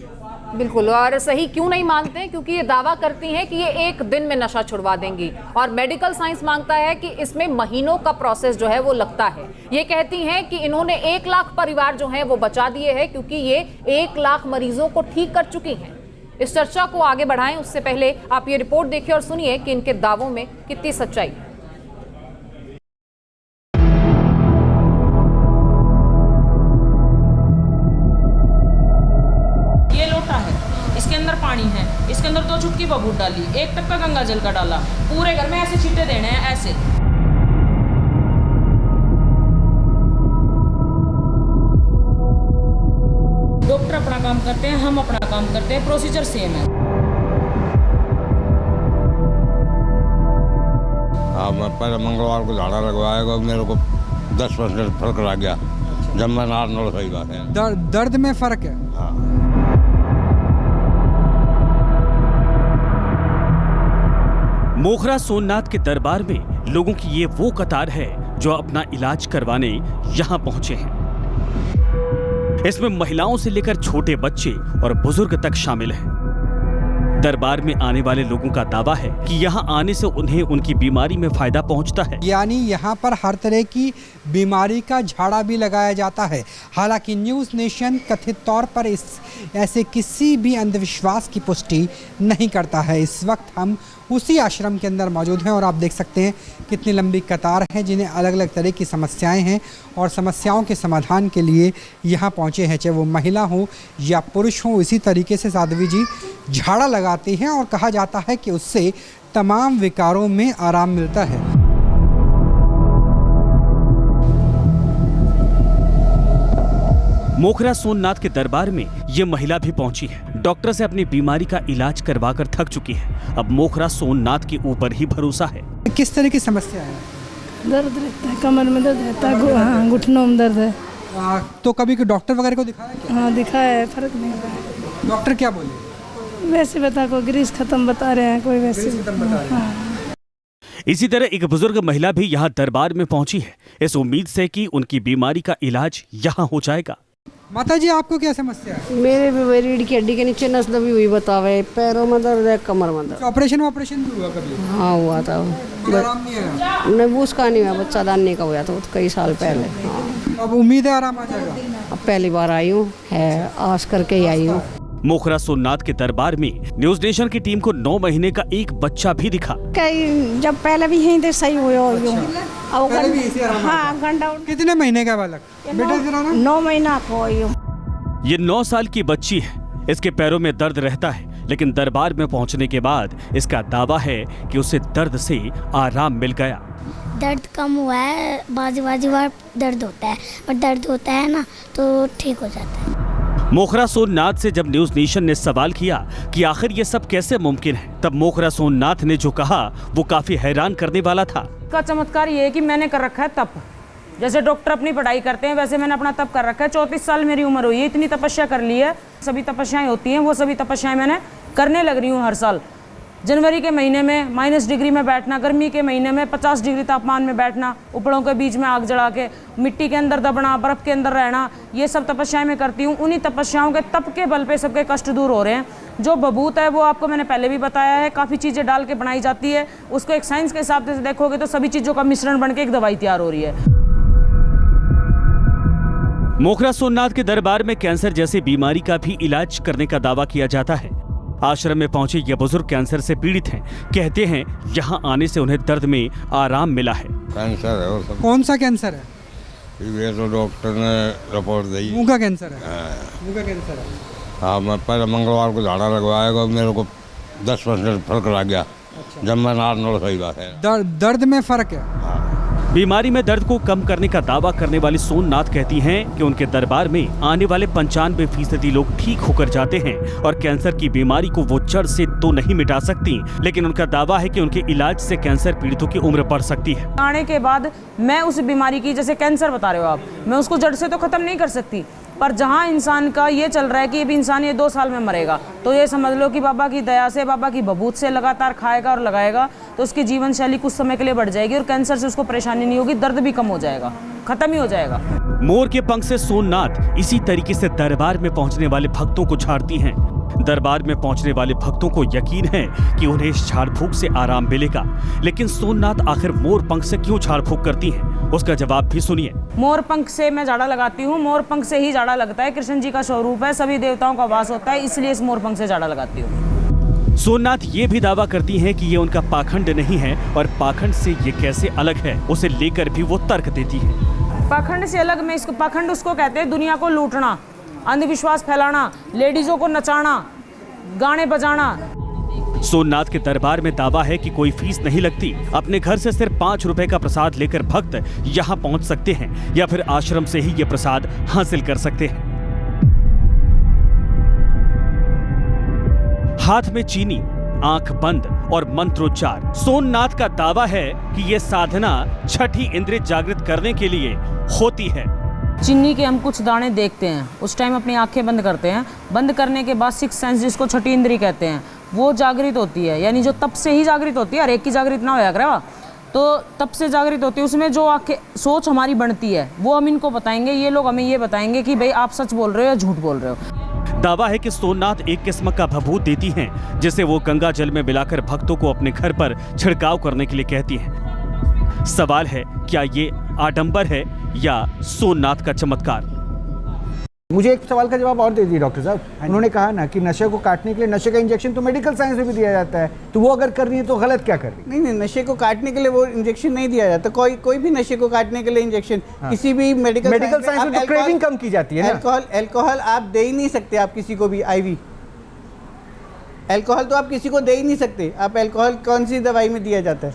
बिल्कुल, और सही क्यों नहीं मानते हैं? क्योंकि ये दावा करती हैं कि ये 1 दिन में नशा छुड़वा देंगी, और मेडिकल साइंस मांगता है कि इसमें महीनों का प्रोसेस जो है वो लगता है। ये कहती हैं कि इन्होंने 1 लाख परिवार जो हैं वो बचा दिए हैं, क्योंकि ये 1 लाख मरीजों को ठीक कर चुकी हैं। इस चर्चा को आगे बढ़ाएं उससे पहले आप ये रिपोर्ट देखिए और सुनिए कि इनके दावों में कितनी सच्चाई है। पानी है, इसके अंदर 2 चुटकी बबूत डाली, 1 टक्का गंगा जल का डाला, पूरे घर में ऐसे छींटे देने हैं, ऐसे। डॉक्टर अपना काम करते हैं, हम अपना काम करते हैं, प्रोसीजर सेम है। मैं पहले मंगलवार को झाड़ा लगवाएगा, मेरे को 10% फर्क लग गया जब मैं नॉर्मल सही बात है। दर्द में फर्क है? हाँ। मोखरा सोमनाथ के दरबार में लोगों की ये वो कतार है जो अपना इलाज करवाने यहाँ पहुंचे हैं। इसमें महिलाओं से लेकर छोटे बच्चे और बुजुर्ग तक शामिल हैं। दरबार में आने वाले लोगों का दावा है कि यहाँ आने से उन्हें उनकी बीमारी में फायदा पहुँचता है। यानी यहाँ पर हर तरह की बीमारी का झाड़ा भी लगाया जाता है। हालांकि न्यूज़ नेशन कथित तौर पर ऐसे किसी भी अंधविश्वास की पुष्टि नहीं करता है। इस वक्त हम उसी आश्रम के अंदर मौजूद हैं और आप देख सकते हैं कितनी लंबी कतार है, जिन्हें अलग अलग तरह की समस्याएं हैं और समस्याओं के समाधान के लिए यहाँ पहुँचे हैं, चाहे वो महिला हो या पुरुष हो। इसी तरीके से साध्वी जी झाड़ा लगाती हैं और कहा जाता है कि उससे तमाम विकारों में आराम मिलता है। मोखरा सोमनाथ के दरबार में ये महिला भी पहुंची है। डॉक्टर से अपनी बीमारी का इलाज करवाकर थक चुकी है। अब मोखरा सोमनाथ के ऊपर ही भरोसा है। किस तरह की समस्या है? दर्द रहता है, कमर में दर्द रहता है, हाँ, घुटनों में दर्द है। तो कभी कोई डॉक्टर वगैरह को दिखाया क्या? हाँ दिखाया है, फर्क नहीं पड़ा। डॉक्टर क्या बोले? वैसे बता, कोई ग्रीस खत्म बता रहे हैं, कोई वैसे इसी तरह एक बुजुर्ग महिला भी यहाँ दरबार में पहुंची है, इस उम्मीद से कि उनकी बीमारी का इलाज यहाँ हो जाएगा। माता जी, आपको क्या समस्या है? मेरे भी रीढ़ की हड्डी के नीचे नस दबी हुई बतावे, पैरों में दर्द है, कमर में दर्द। ऑपरेशन भी हुआ कभी? हाँ हुआ था। आराम नहीं आया? नहीं, उसका नहीं हुआ, बच्चा दानने का हुआ था कई साल पहले। हाँ। अब उम्मीद है आराम आ जाएगा? अब पहली बार आई हूँ, है आस करके ही आई हूँ। मोखरा सोमनाथ के दरबार में न्यूज नेशन की टीम को 9 महीने का एक बच्चा भी दिखा। कई जब पहले भी यहीं थे सही हुए हाँ, कितने महीने का बालक? बेटा 9 महीना को ये 9 साल की बच्ची है। इसके पैरों में दर्द रहता है, लेकिन दरबार में पहुंचने के बाद इसका दावा है कि उसे दर्द से आराम मिल गया। दर्द कम हुआ है, बाजी बार दर्द होता है, और दर्द होता है ना तो ठीक हो जाता है। मोखरा सोमनाथ से जब न्यूज नेशन ने सवाल किया कि आखिर ये सब कैसे मुमकिन है, तब मोखरा सोमनाथ ने जो कहा वो काफी हैरान करने वाला था। का चमत्कार ये है कि मैंने कर रखा है तप। जैसे डॉक्टर अपनी पढ़ाई करते हैं वैसे मैंने अपना तप कर रखा है। 34 साल मेरी उम्र हुई है, इतनी तपस्या कर ली है। सभी तपस्याएं होती हैं, वो सभी तपस्याएं मैंने करने लग रही हूँ हर साल। जनवरी के महीने में -डिग्री में बैठना, गर्मी के महीने में 50 डिग्री तापमान में बैठना, उपड़ों के बीच में आग जला के, मिट्टी के अंदर दबना, बर्फ के अंदर रहना, ये सब तपस्याएं मैं करती हूँ। उन्हीं तपस्याओं के तप के बल पे सबके कष्ट दूर हो रहे हैं। जो बबूत है वो आपको मैंने पहले भी बताया है, काफ़ी चीज़ें डाल के बनाई जाती है। उसको एक साइंस के हिसाब से देखोगे तो सभी चीज़ों का मिश्रण बन के एक दवाई तैयार हो रही है। मोखरा सोमनाथ के दरबार में कैंसर जैसी बीमारी का भी इलाज करने का दावा किया जाता है। आश्रम में पहुंचे ये बुजुर्ग कैंसर से पीड़ित हैं। कहते हैं यहाँ आने से उन्हें दर्द में आराम मिला है। कैंसर है और सब। कौन सा कैंसर है? ये तो डॉक्टर ने रिपोर्ट दी। मुंह का कैंसर है? मुंह का कैंसर है। हाँ, मैं पहले मंगलवार को झाड़ा लगवाएगा, मेरे को 10% फर्क लग गया। जब मैं नॉर्मल सही बात है। दर्द में फर्क है? बीमारी में दर्द को कम करने का दावा करने वाली सोमनाथ कहती हैं कि उनके दरबार में आने वाले 95% लोग ठीक होकर जाते हैं और कैंसर की बीमारी को वो जड़ से तो नहीं मिटा सकती, लेकिन उनका दावा है कि उनके इलाज से कैंसर पीड़ितों की उम्र बढ़ सकती है। आने के बाद मैं उस बीमारी की, जैसे कैंसर बता रहे हो आप, मैं उसको जड़ से तो खत्म नहीं कर सकती, पर जहाँ इंसान का ये चल रहा है कि अभी इंसान ये 2 साल में मरेगा, तो ये समझ लो कि बाबा की दया से, बाबा की बबूत से लगातार खाएगा और लगाएगा तो उसकी जीवन शैली कुछ समय के लिए बढ़ जाएगी और कैंसर से उसको परेशानी नहीं होगी, दर्द भी कम हो जाएगा, खत्म ही हो जाएगा। मोर के पंख से सोमनाथ इसी तरीके से दरबार में पहुंचने वाले भक्तों को झाड़ती हैं। दरबार में पहुंचने वाले भक्तों को यकीन है कि उन्हें इस झाड़ फूक से आराम मिलेगा, लेकिन सोमनाथ आखिर मोर पंख से क्यों झाड़ फूक करती हैं, उसका जवाब भी सुनिए। मोर पंख से मैं झाड़ा लगाती हूँ, मोर पंख से ही झाड़ा लगता है। कृष्ण जी का स्वरूप है, सभी देवताओं का वास होता है, इसलिए इस मोर पंख से झाड़ा लगाती हूँ। सोमनाथ ये भी दावा करती हैं कि ये उनका पाखंड नहीं है और पाखंड से ये कैसे अलग है उसे लेकर भी वो तर्क देती है। पाखंड से अलग, मैं इसको पाखंड उसको कहते हैं दुनिया को लूटना, अंधविश्वास फैलाना, लेडीजों को नचाना, गाने बजाना। सोमनाथ के दरबार में दावा है कि कोई फीस नहीं लगती। अपने घर से सिर्फ 5 रुपए का प्रसाद लेकर भक्त यहाँ पहुँच सकते हैं या फिर आश्रम से ही ये प्रसाद हासिल कर सकते हैं। हाथ में चीनी, आंख बंद और मंत्रोच्चार। सोमनाथ का दावा है कि ये साधना छठी इंद्रिय जागृत करने के लिए होती है। चीनी के हम कुछ दाने देखते हैं, उस टाइम अपनी आंखें बंद करते हैं। बंद करने के बाद 6 सेंस, जिसको छठी इंद्री कहते हैं, वो जागृत होती है। यानी जो तप से ही जागृत होती है, हर एक की जागृत ना होया करे, तो तप से जागृत होती है। उसमें जो आंखें सोच हमारी बनती है वो हम इनको बताएंगे, ये लोग हमें ये बताएंगे कि भाई आप सच बोल रहे हो या झूठ बोल रहे हो। दावा है कि सोमनाथ एक किस्म का भभूत देती हैं, जिसे वो गंगा जल में मिलाकर भक्तों को अपने घर पर छिड़काव करने के लिए कहती हैं। सवाल है, क्या ये आडंबर है या सोमनाथ का चमत्कार? मुझे एक सवाल का जवाब और दे दिए डॉक्टर साहब। उन्होंने कहा ना कि नशे को काटने के लिए नशे का इंजेक्शन तो मेडिकल साइंस में भी दिया जाता है, तो वो अगर कर रही है तो गलत क्या कर रही है? नहीं नहीं, नशे को काटने के लिए वो इंजेक्शन नहीं दिया जाता। कोई भी नशे को काटने के लिए इंजेक्शन किसी भी मेडिकल साइंस में तो क्रेविंग कम की जाती है ना। अल्कोहल आप दे ही नहीं सकते, आप किसी को भी IV अल्कोहल तो आप किसी को दे ही नहीं सकते। आप अल्कोहल कौन सी दवाई में दिया जाता है?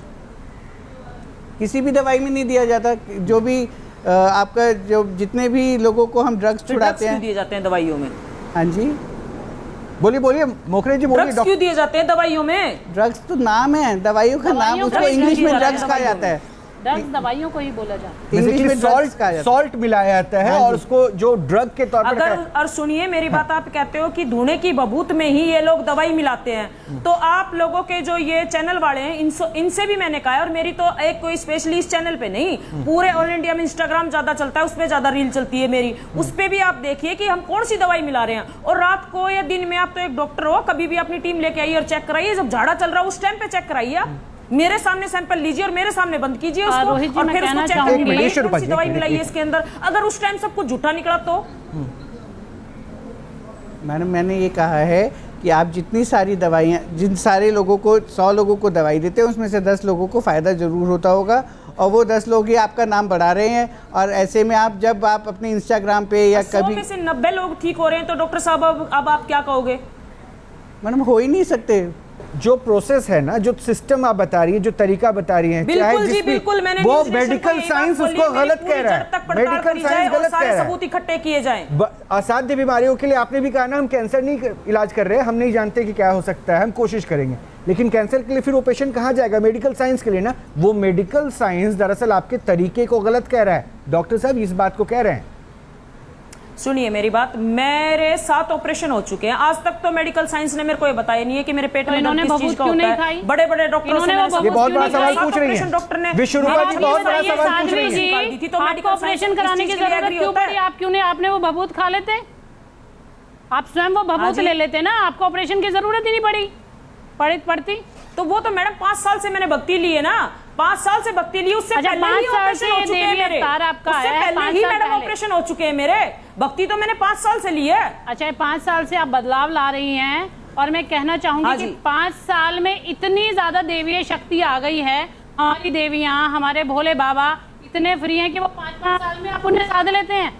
किसी भी दवाई में नहीं दिया जाता। जो भी आपका जो जितने भी लोगों को हम ड्रग्स छुड़ाते हैं दिए जाते हैं दवाइयों में। हाँ जी बोलिए बोलिए मोखरे जी बोलिए। ड्रग्स क्यों दिए जाते हैं दवाइयों में? ड्रग्स तो नाम है, दवाइयों का नाम, उसको इंग्लिश में ड्रग्स कहा जाता है। ड्रग्स दवाइयों को ही बोला जाता है। इंग्लिश में ड्रग्स कहा जाता है। सॉल्ट मिलाया जाता है और उसको जो ड्रग के तौर पर और सुनिए मेरी बात, आप कहते हो कि धुएं की बबूत में ही ये लोग दवाई मिलाते हैं, तो आप लोगों के जो ये चैनल वाले हैं इनसे भी मैंने कहा है, और मेरी तो एक कोई स्पेशली इस चैनल पे नहीं, पूरे ऑल इंडिया में इंस्टाग्राम ज्यादा चलता है, उसपे ज्यादा रील चलती है मेरी, उस पे भी आप देखिए कि हम कौन सी दवाई मिला रहे हैं। और रात को या दिन में आप तो एक डॉक्टर हो, कभी भी अपनी टीम लेके आइए और चेक कराइए, जब झाड़ा चल रहा है उस टाइम पे चेक कराइए, आप मेरे सामने सैंपल लीजिए और मेरे सामने बंद कीजिए उसको, और फिर उसको चेक करिए कौन सी दवाई मिलाइए इसके अंदर। अगर उस टाइम सब कुछ झूठा निकला तो? मैडम मैंने ये कहा है कि आप जितनी सारी दवाइयाँ, जिन सारे लोगों को 100 लोगों को दवाई देते हैं उसमें से 10 लोगों को फ़ायदा ज़रूर होता होगा, और वो 10 लोग ही आपका नाम बढ़ा रहे हैं। और ऐसे में आप जब आप अपने इंस्टाग्राम पे या 100 कभी में से 90 लोग ठीक हो रहे हैं, तो डॉक्टर साहब अब आप क्या कहोगे? मैडम हो ही नहीं सकते। जो प्रोसेस है ना, जो सिस्टम आप बता रही है, जो तरीका बता रही है, बिल्कुल जी बिल्कुल, मैंने वो मेडिकल साइंस उसको गलत कह रहा है, मेडिकल साइंस गलत कह रहा है। सबूत इकट्ठे किए जाएं। असाध्य बीमारियों के लिए आपने भी कहा ना, हम कैंसर नहीं इलाज कर रहे हैं, हम नहीं जानते कि क्या हो सकता है, हम कोशिश करेंगे, लेकिन कैंसर के लिए फिर वो पेशेंट कहाँ जाएगा? मेडिकल साइंस के लिए ना। वो मेडिकल साइंस दरअसल आपके तरीके को गलत कह रहा है। डॉक्टर साहब इस बात को कह रहे हैं। सुनिए मेरी बात, मेरे 7 ऑपरेशन हो चुके हैं, आज तक तो मेडिकल साइंस ने मेरे को ये बताया नहीं है कि मेरे पेट में दर्द किस चीज का होता है। बड़े बड़े डॉक्टरों से ये बहुत बड़ा सवाल पूछ रही हैं डॉक्टर ने, विश्वरूपा जी बहुत बड़ा सवाल पूछ रही हैं। तो आपको ऑपरेशन कराने की जरूरत क्यों पड़ी? आप क्यों नहीं, आपने वो भभूत खा लेते, आप स्वयं वो भभूत ले लेते ना, आपको ऑपरेशन की जरूरत ही नहीं पड़ती। तो वो तो मैडम 5 साल से मैंने भक्ति ली है ना, 5 साल से भक्ति ली, उससे पहले ही ऑपरेशन हो चुके हैं मेरे, उससे पहले ही मैडम ऑपरेशन हो चुके हैं मेरे। भक्ति तो मैंने 5 साल से ली है। अच्छा 5 साल से आप बदलाव ला रही हैं, और मैं कहना चाहूंगी कि 5 साल में इतनी ज्यादा देवीय शक्ति आ गई है, हमारी देवियां, हमारे भोले बाबा इतने फ्री हैं कि वो 5-5 साल में आप उन्हें साध लेते हैं।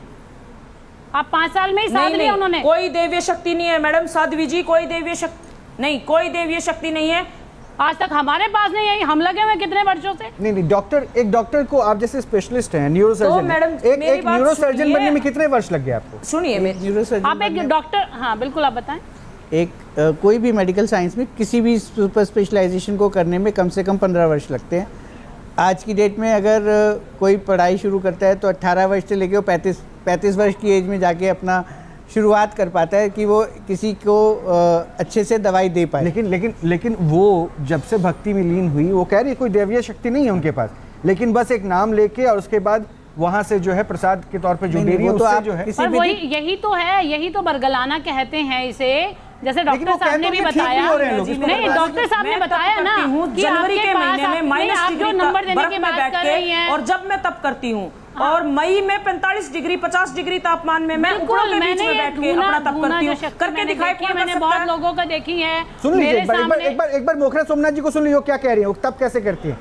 आप 5 साल में ही साध लिया उन्होंने। कोई देवीय शक्ति नहीं है मैडम साध्वी जी, कोई देवीय शक्ति नहीं, कोई देवीय शक्ति नहीं है। आज तक हमारे पास नहीं आई, हम लगे हुए कितने वर्षों से। नहीं डॉक्टर, एक डॉक्टर को आप जैसे स्पेशलिस्ट हैं, न्यूरोसर्जन, मैडम एक न्यूरोसर्जन बनने में कितने वर्ष लग गए आपको? सुनिए आप एक डॉक्टर, हाँ बिल्कुल आप बताएं। कोई भी मेडिकल साइंस में किसी भी सुपर स्पेशलाइजेशन को करने में कम से कम 15 वर्ष लगते हैं। आज की डेट में अगर कोई पढ़ाई शुरू करता है तो 18 वर्ष से लेकर 35 वर्ष की एज में जाके अपना शुरुआत कर पाता है कि वो किसी को अच्छे से दवाई दे पाए। लेकिन वो जब से भक्ति में लीन हुई, वो कह रही है कोई दैवीय शक्ति नहीं है उनके पास, लेकिन बस एक नाम लेके और उसके बाद वहां से जो है प्रसाद के तौर पे जो दे रही है उससे जो है, पर वही यही तो है, यही तो बरगलाना कहते हैं इसे। जैसे डॉक्टर साहब ने भी बताया, नहीं डॉक्टर साहब ने बताया ना कि जनवरी के महीने में माइनस डिग्री नंबर देने की बात कर रही हैं, और जब मैं तब करती हूँ, और मई में 45 डिग्री 50 डिग्री तापमान में मैं ऊपरों के बीच में बैठ के अपना तप करती हूँ, करके दिखाई कौन कर सकता है? मैंने बहुत लोगों को देखी है। सुन लीजिए एक बार मोखरा सोमनाथ जी को सुन लीजिए क्या कह रही है, तब कैसे करती है।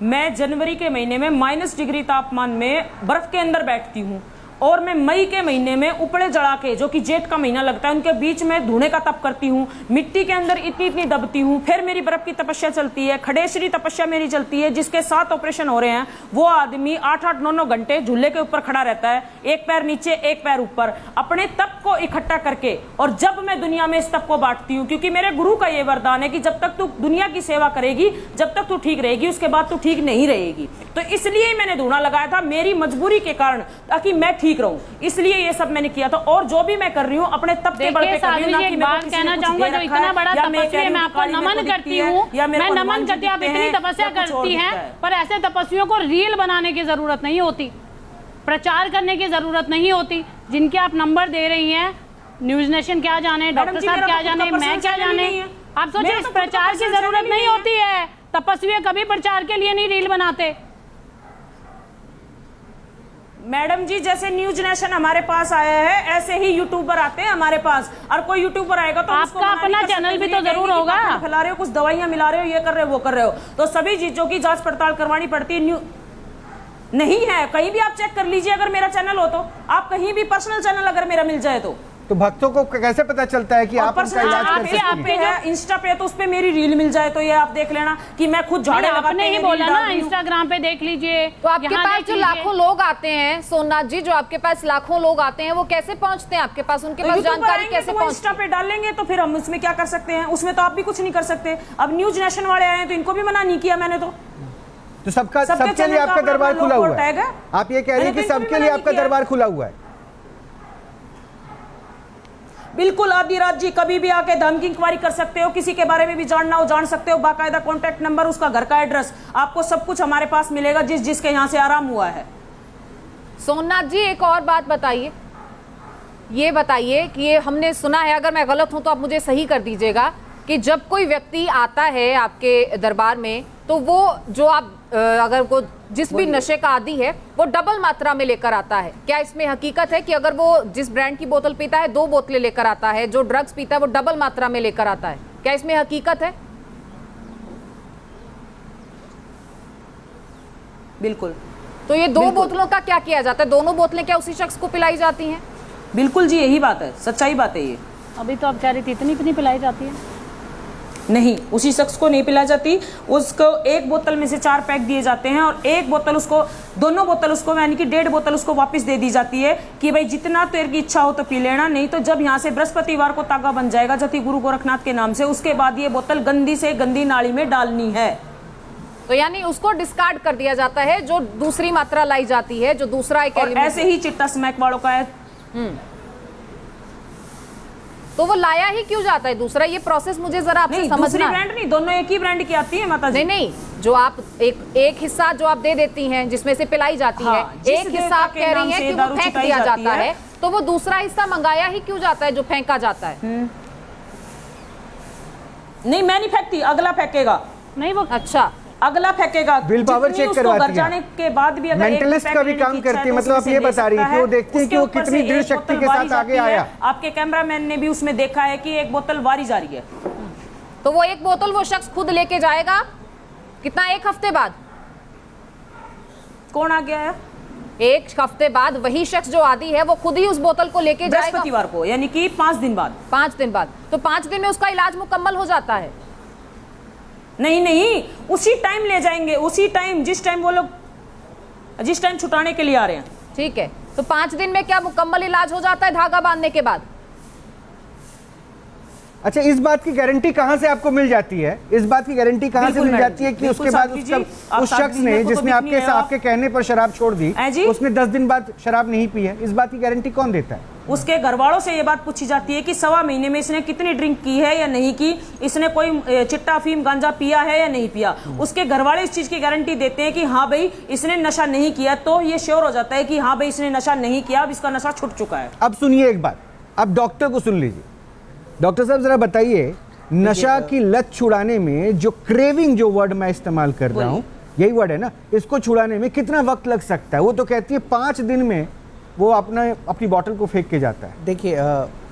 मैं जनवरी के महीने में माइनस डिग्री तापमान में बर्फ के अंदर बैठती हूँ, और मैं मई के महीने में उपड़े जड़ा के, जो कि जेठ का महीना लगता है, उनके बीच में धुएं का तप करती हूँ, मिट्टी के अंदर इतनी दबती हूँ, फिर मेरी बर्फ की तपस्या चलती है, खडेश्वरी तपस्या मेरी चलती है, जिसके 7 ऑपरेशन हो रहे हैं। वो आदमी 8-8 9-9 घंटे झूले के ऊपर खड़ा रहता है, एक पैर नीचे एक पैर ऊपर, अपने तप को इकट्ठा करके। और जब मैं दुनिया में इस तप को बांटती हूँ, क्योंकि मेरे गुरु का ये वरदान है कि जब तक तू दुनिया की सेवा करेगी, जब तक तू ठीक रहेगी, उसके बाद तू ठीक नहीं रहेगी। तो इसलिए मैंने धूना लगाया था, मेरी मजबूरी के कारण, ताकि मैं ठीक रहूं, इसलिए ये सब मैंने किया था। और जो भी मैं कर रही हूँ अपने तप के बल पे कर रही हूँ, ना कि मैं कहना चाहूंगा जो इतना बड़ा तपस्वी है, मैं आपको नमन करती हूँ, मैं नमन करती हूँ, आप इतनी तपस्या करती हैं, पर ऐसे तपस्वियों को रील बनाने की जरूरत नहीं होती, प्रचार करने की जरूरत नहीं होती। जिनके आप नंबर दे रही हैं, न्यूज नेशन क्या जाने, डॉक्टर साहब क्या जाने, मैं क्या जाने, आप सोचिए इस प्रचार की जरूरत नहीं होती है। तपस्वी कभी प्रचार के लिए नहीं रील बनाते। मैडम जी जैसे न्यूज नेशन हमारे पास आया है, ऐसे ही यूट्यूबर आते हैं हमारे पास, और कोई यूट्यूबर आएगा तो आपका अपना चैनल भी तो जरूर होगा, फैला रहे हो, कुछ दवाइयां मिला रहे हो, ये कर रहे हो, वो कर रहे हो, तो सभी चीजों की जांच पड़ताल करवानी पड़ती है। नहीं है, कहीं भी आप चेक कर लीजिए, अगर मेरा चैनल हो तो, आप कहीं भी पर्सनल चैनल अगर मेरा मिल जाए तो तो भक्तों को कैसे पता चलता है कि आप उनका इलाज कर सकती हैं? पे है इंस्टा पे, तो उस पे मेरी रील मिल जाए तो ये आप देख लेना कि मैं खुद झाड़े लगाते आपने ही बोला ना इंस्टाग्राम पे देख लीजिए। तो आपके पास जो लाखों लोग आते हैं सोमनाथ जी, जो आपके पास लाखों लोग आते हैं, वो कैसे पहुंचते हैं आपके पास? उनके पास जानकारी कैसे पहुंचती है? इंस्टा पे डाल लेंगे तो फिर हम उसमें क्या कर सकते हैं? उसमें तो आप भी कुछ नहीं कर सकते। अब न्यूज नेशन वाले आए हैं तो इनको भी मना नहीं किया मैंने। तो सबके लिए आपका दरबार खुला हुआ है। आप ये कह रहे हैं कि सबके लिए आपका दरबार खुला हुआ है? बिल्कुल, आदि राज जी कभी भी आके धमकी इंक्वायरी कर सकते हो, किसी के बारे में भी जानना हो जान सकते हो। बाकायदा कॉन्टैक्ट नंबर, उसका घर का एड्रेस, आपको सब कुछ हमारे पास मिलेगा जिसके यहाँ से आराम हुआ है। सोमनाथ जी एक और बात बताइए, ये बताइए कि ये हमने सुना है, अगर मैं गलत हूं तो आप मुझे सही कर दीजिएगा, कि जब कोई व्यक्ति आता है आपके दरबार में तो वो जो आप अगर वो जिस भी नशे का आदी है वो डबल मात्रा में लेकर आता है। क्या इसमें हकीकत है कि अगर वो जिस ब्रांड की बोतल पीता है 2 बोतलें लेकर आता है, जो ड्रग्स पीता है वो डबल मात्रा में लेकर आता है? क्या इसमें हकीकत है? बिल्कुल। तो ये 2 बोतलों का क्या किया जाता है? दोनों बोतलें क्या उसी शख्स को पिलाई जाती हैं? बिल्कुल जी, यही बात है, सच्चाई बात है ये। अभी तो आप कह रही थी इतनी पिलाई जाती है। नहीं, उसी शख्स को नहीं पिलाई जाती, उसको एक बोतल में से 4 पैक दिए जाते हैं और एक बोतल उसको, दोनों बोतल उसको, यानी कि 1.5 बोतल उसको वापस दे दी जाती है कि भाई जितना तेरे की इच्छा हो तो पी लेना, नहीं तो जब यहाँ से बृहस्पतिवार को तागा बन जाएगा जति गुरु गोरखनाथ के नाम से, उसके बाद ये बोतल गंदी से गंदी नाली में डालनी है। तो यानी उसको डिस्कार्ड कर दिया जाता है, जो दूसरी मात्रा लाई जाती है, जो दूसरा एक एलिमेंट। ऐसे ही चिट्टा स्मैक वालों का है। तो वो लाया ही क्यों जाता है दूसरा? ये प्रोसेस मुझे जरा आपसे समझना है। दूसरी ब्रांड नहीं, दोनों एक ही ब्रांड की आती है माता जी। नहीं, जो आप एक हिस्सा जो आप दे देती हैं जिसमें से पिलाई जाती है, एक हिस्सा आप कह रही हैं कि वो फेंक दिया जाता है, तो वो दूसरा हिस्सा मंगाया ही क्यों जाता है जो फेंका जाता है? नहीं, मैं नहीं फेंकती, अगला फेंकेगा। नहीं वो अच्छा अगला फेंकेगा। बिल पावर चेक करवाती है, जाने के बाद भी अगर मेंटलिस्ट का भी काम करती है। मतलब आप ये बता रही है कि वो देखती है कि वो कितनी दृढ़ शक्ति के साथ आगे आया। आपके कैमरामैन ने भी उसमें देखा है कि एक बोतल वारी जा रही है, तो वो एक बोतल वो शख्स खुद लेके जाएगा कितना? 1 हफ्ते बाद? कौन आ गया है? 1 हफ्ते बाद वही शख्स जो आदी है वो खुद ही उस बोतल को लेके जाएगा बृहस्पतिवार को, यानी कि 5 दिन बाद। 5 दिन बाद? तो 5 दिन में उसका इलाज मुकम्मल हो जाता है? नहीं, उसी टाइम ले जाएंगे, उसी टाइम जिस टाइम वो लोग जिस टाइम छुटाने के लिए आ रहे हैं। ठीक है, तो 5 दिन में क्या मुकम्मल इलाज हो जाता है धागा बांधने के बाद? अच्छा, इस बात की गारंटी कहां से आपको मिल जाती है? इस बात की गारंटी कहां से मिल जाती है कि उसके बाद उस शख्स ने जिसने आपके कहने पर शराब छोड़ दी, उसने 10 दिन बाद शराब नहीं पी है? इस बात की गारंटी कौन देता है? उसके घर वालों से ये बात पूछी जाती है कि 1.25 महीने में इसने कितनी ड्रिंक की है या नहीं की, इसने कोई चिट्टा अफीम गांजा पिया है या नहीं पिया। उसके घर वाले इस चीज की गारंटी देते हैं कि हाँ भाई इसने नशा नहीं किया, तो ये श्योर हो जाता है कि हाँ भाई इसने नशा नहीं किया, अब इसका नशा छूट चुका है। अब सुनिए एक बात, अब डॉक्टर को सुन लीजिए। डॉक्टर साहब जरा बताइए, नशा की लत छुड़ाने में जो क्रेविंग, जो वर्ड मैं इस्तेमाल कर रहा हूँ, यही वर्ड है ना, इसको छुड़ाने में कितना वक्त लग सकता है? वो तो कहती है 5 दिन में वो अपनी बॉटल को फेंक के जाता है। देखिए,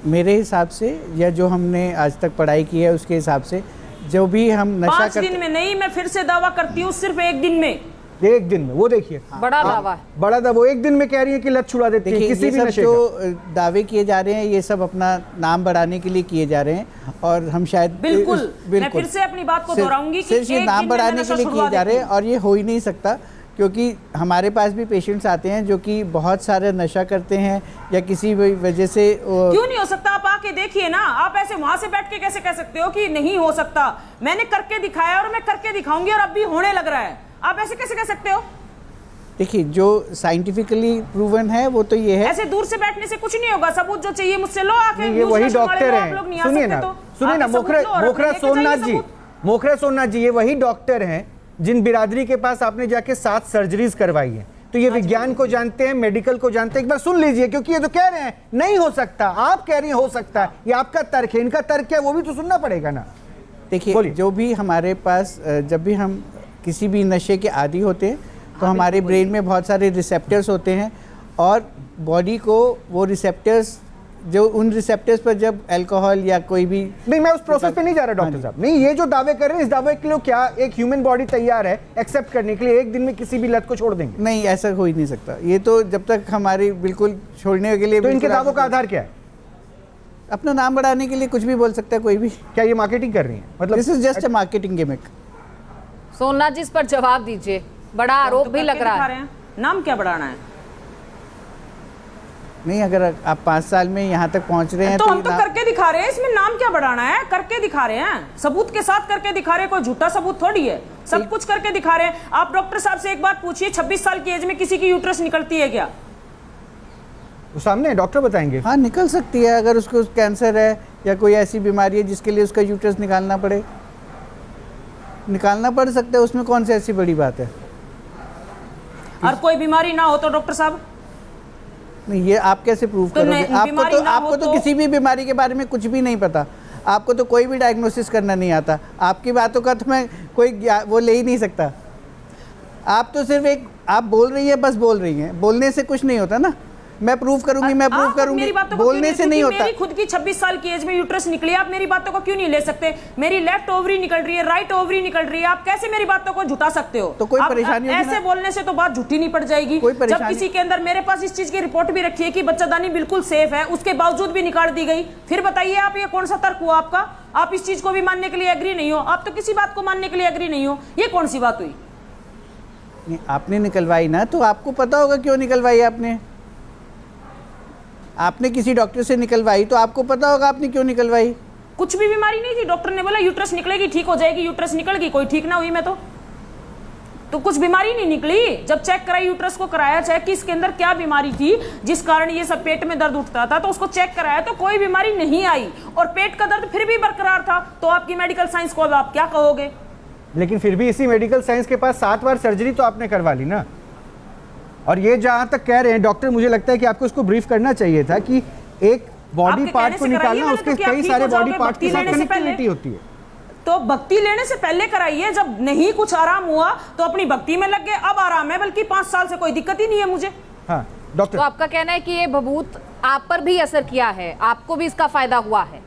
मेरे हिसाब से या जो हमने आज तक पढ़ाई की है उसके हिसाब से, जो भी हम नशा 5 दिन में नहीं, मैं फिर से दावा करती हूँ सिर्फ 1 दिन में। 1 दिन में, वो देखिए बड़ा दावा है, बड़ा दावा। वो 1 दिन में कह रही है कि लत छुड़ा देती है किसी भी नशे का। जो दावे किए जा रहे हैं ये सब अपना नाम बढ़ाने के लिए किए जा रहे हैं, और हम शायद बिल्कुल मैं फिर से अपनी बात को दोहराऊंगी कि सिर्फ ये नाम बढ़ाने के लिए किए जा रहे हैं, और ये हो ही नहीं सकता, क्योंकि हमारे पास भी पेशेंट्स आते हैं जो कि बहुत सारे नशा करते हैं या किसी वजह से। क्यों नहीं हो सकता? आप आके देखिए ना, आप ऐसे वहां से बैठ के कैसे कह सकते हो कि नहीं हो सकता? मैंने करके दिखाया और मैं करके दिखाऊंगी, और अब भी होने लग रहा है। आप ऐसे कैसे कह सकते हो? देखिए, जो साइंटिफिकली प्रूवन है वो तो ये है। ऐसे दूर से बैठने से कुछ नहीं होगा, सबूत जो चाहिए मुझसे लो आके। ये वही डॉक्टर हैं, सुनिए ना मोखरा सोमनाथ जी, ये वही डॉक्टर हैं जिन बिरादरी के पास आपने जाके 7 सर्जरीज करवाई है। तो ये विज्ञान को जानते हैं, मेडिकल को जानते हैं। एक बार सुन लीजिए, क्योंकि ये तो कह रहे हैं नहीं हो सकता, आप कह रही हैं हो सकता है। ये आपका तर्क है, इनका तर्क है, वो भी तो सुनना पड़ेगा ना। देखिए, जो भी हमारे पास, जब भी हम किसी भी नशे के आदी होते हैं तो हमारे ब्रेन में बहुत सारे रिसेप्टर्स होते हैं, और बॉडी को वो रिसेप्टर्स, जो उन रिसेप्टर्स पर जब अल्कोहल या कोई भी, नहीं मैं उस प्रोसेस पे नहीं जा रहा डॉक्टर साहब, नहीं, ये जो दावे कर रहे हैं इस दावे के लिए क्या एक ह्यूमन बॉडी तैयार है एक्सेप्ट करने के लिए 1 दिन में किसी भी लत को छोड़ देंगे? नहीं, ऐसा हो ही नहीं सकता। ये तो जब तक हमारी बिल्कुल छोड़ने के लिए, तो इनके दावों का आधार क्या है? अपना नाम बढ़ाने के लिए कुछ भी बोल सकता है कोई भी। क्या ये मार्केटिंग कर रही है? मतलब this is just a marketing gimmick. Somnath ji इस पर जवाब दीजिए, बड़ा आरोप भी लग रहा है। नाम क्या बढ़ाना है? नहीं, अगर आप 5 साल में यहाँ तक पहुँच रहे हैं तो हम तो करके दिखा रहे हैं, इसमें नाम क्या बढ़ाना है? करके दिखा रहे हैं, सबूत के साथ करके दिखा रहे हैं, कोई झूठा सबूत थोड़ी है, सब कुछ करके दिखा रहे हैं। आप डॉक्टर साहब से एक बात पूछिए, 26 साल की एज में किसी की यूट्रस निकलती है क्या? वो सामने डॉक्टर बताएंगे। हाँ, निकल सकती है अगर उसको कैंसर है या कोई ऐसी बीमारी है जिसके लिए उसका यूट्रस निकालना पड़े, निकालना पड़ सकता है, उसमें कौन सी ऐसी बड़ी बात है। और कोई बीमारी ना हो तो डॉक्टर साहब? नहीं, ये आप कैसे प्रूव करोगे? आपको तो किसी भी बीमारी के बारे में कुछ भी नहीं पता, आपको तो कोई भी डायग्नोसिस करना नहीं आता, आपकी बातों का तो मैं कोई वो ले ही नहीं सकता। आप तो सिर्फ एक आप बोल रही है, बस बोल रही हैं, बोलने से कुछ नहीं होता ना। मैं प्रूव करूंगी, मैं प्रूव करूंगी, बोलने से नहीं होता। मेरी खुद की 26 साल की एज में यूट्रस निकली, आप मेरी बातों को क्यों नहीं ले सकते? मेरी लेफ्ट ओवरी निकल रही है, राइट ओवरी निकल रही है, आप कैसे मेरी बातों को झुठा सकते हो? तो कोई परेशानी होगी ना? ऐसे बोलने से तो बात झूठी नहीं पड़ जाएगी। जब किसी के अंदर, मेरे पास इस चीज की रिपोर्ट भी रखी है कि बच्चादानी बिल्कुल सेफ है, उसके बावजूद भी निकाल दी गई, फिर बताइए आप ये कौन सा तर्क हुआ आपका? आप इस चीज को भी मानने के लिए एग्री नहीं हो, आप तो किसी बात को मानने के लिए एग्री नहीं हो, ये कौन सी बात हुई? आपने निकलवाई ना, तो आपको पता होगा क्यों निकलवाई आपने किसी डॉक्टर से निकलवाई तो आपको पता होगा आपने क्यों निकलवाई। कुछ भी बीमारी नहीं थी, डॉक्टर ने बोला यूट्रस निकलेगी, ठीक हो जाएगी, यूट्रस निकल गई, कोई ठीक ना हुई। मैं तो कुछ बीमारी नहीं निकली। जब चेक कराई, यूट्रस को कराया चेक कि इसके अंदर क्या बीमारी थी जिस कारण ये सब पेट में दर्द उठता था, तो उसको चेक कराया तो कोई बीमारी नहीं आई, और पेट का दर्द फिर भी बरकरार था। तो आपकी मेडिकल साइंस को अब आप क्या कहोगे? लेकिन फिर भी इसी मेडिकल साइंस के पास 7 बार सर्जरी तो आपने करवा ली ना। और ये जहां तक कह रहे हैं डॉक्टर, मुझे लगता है कि आपको इसको ब्रीफ करना चाहिए था कि एक बॉडी पार्ट को निकालना, उसके कई सारे बॉडी पार्ट के साथ कनेक्टिविटी होती है। तो भक्ति लेने से पहले कराइए। जब नहीं कुछ आराम हुआ तो अपनी भक्ति में लग गए, अब आराम है, बल्कि 5 साल से कोई दिक्कत ही नहीं है मुझे। हाँ डॉक्टर, तो आपका कहना है कि ये भभूत आप पर भी असर किया है, आपको भी इसका फायदा हुआ है?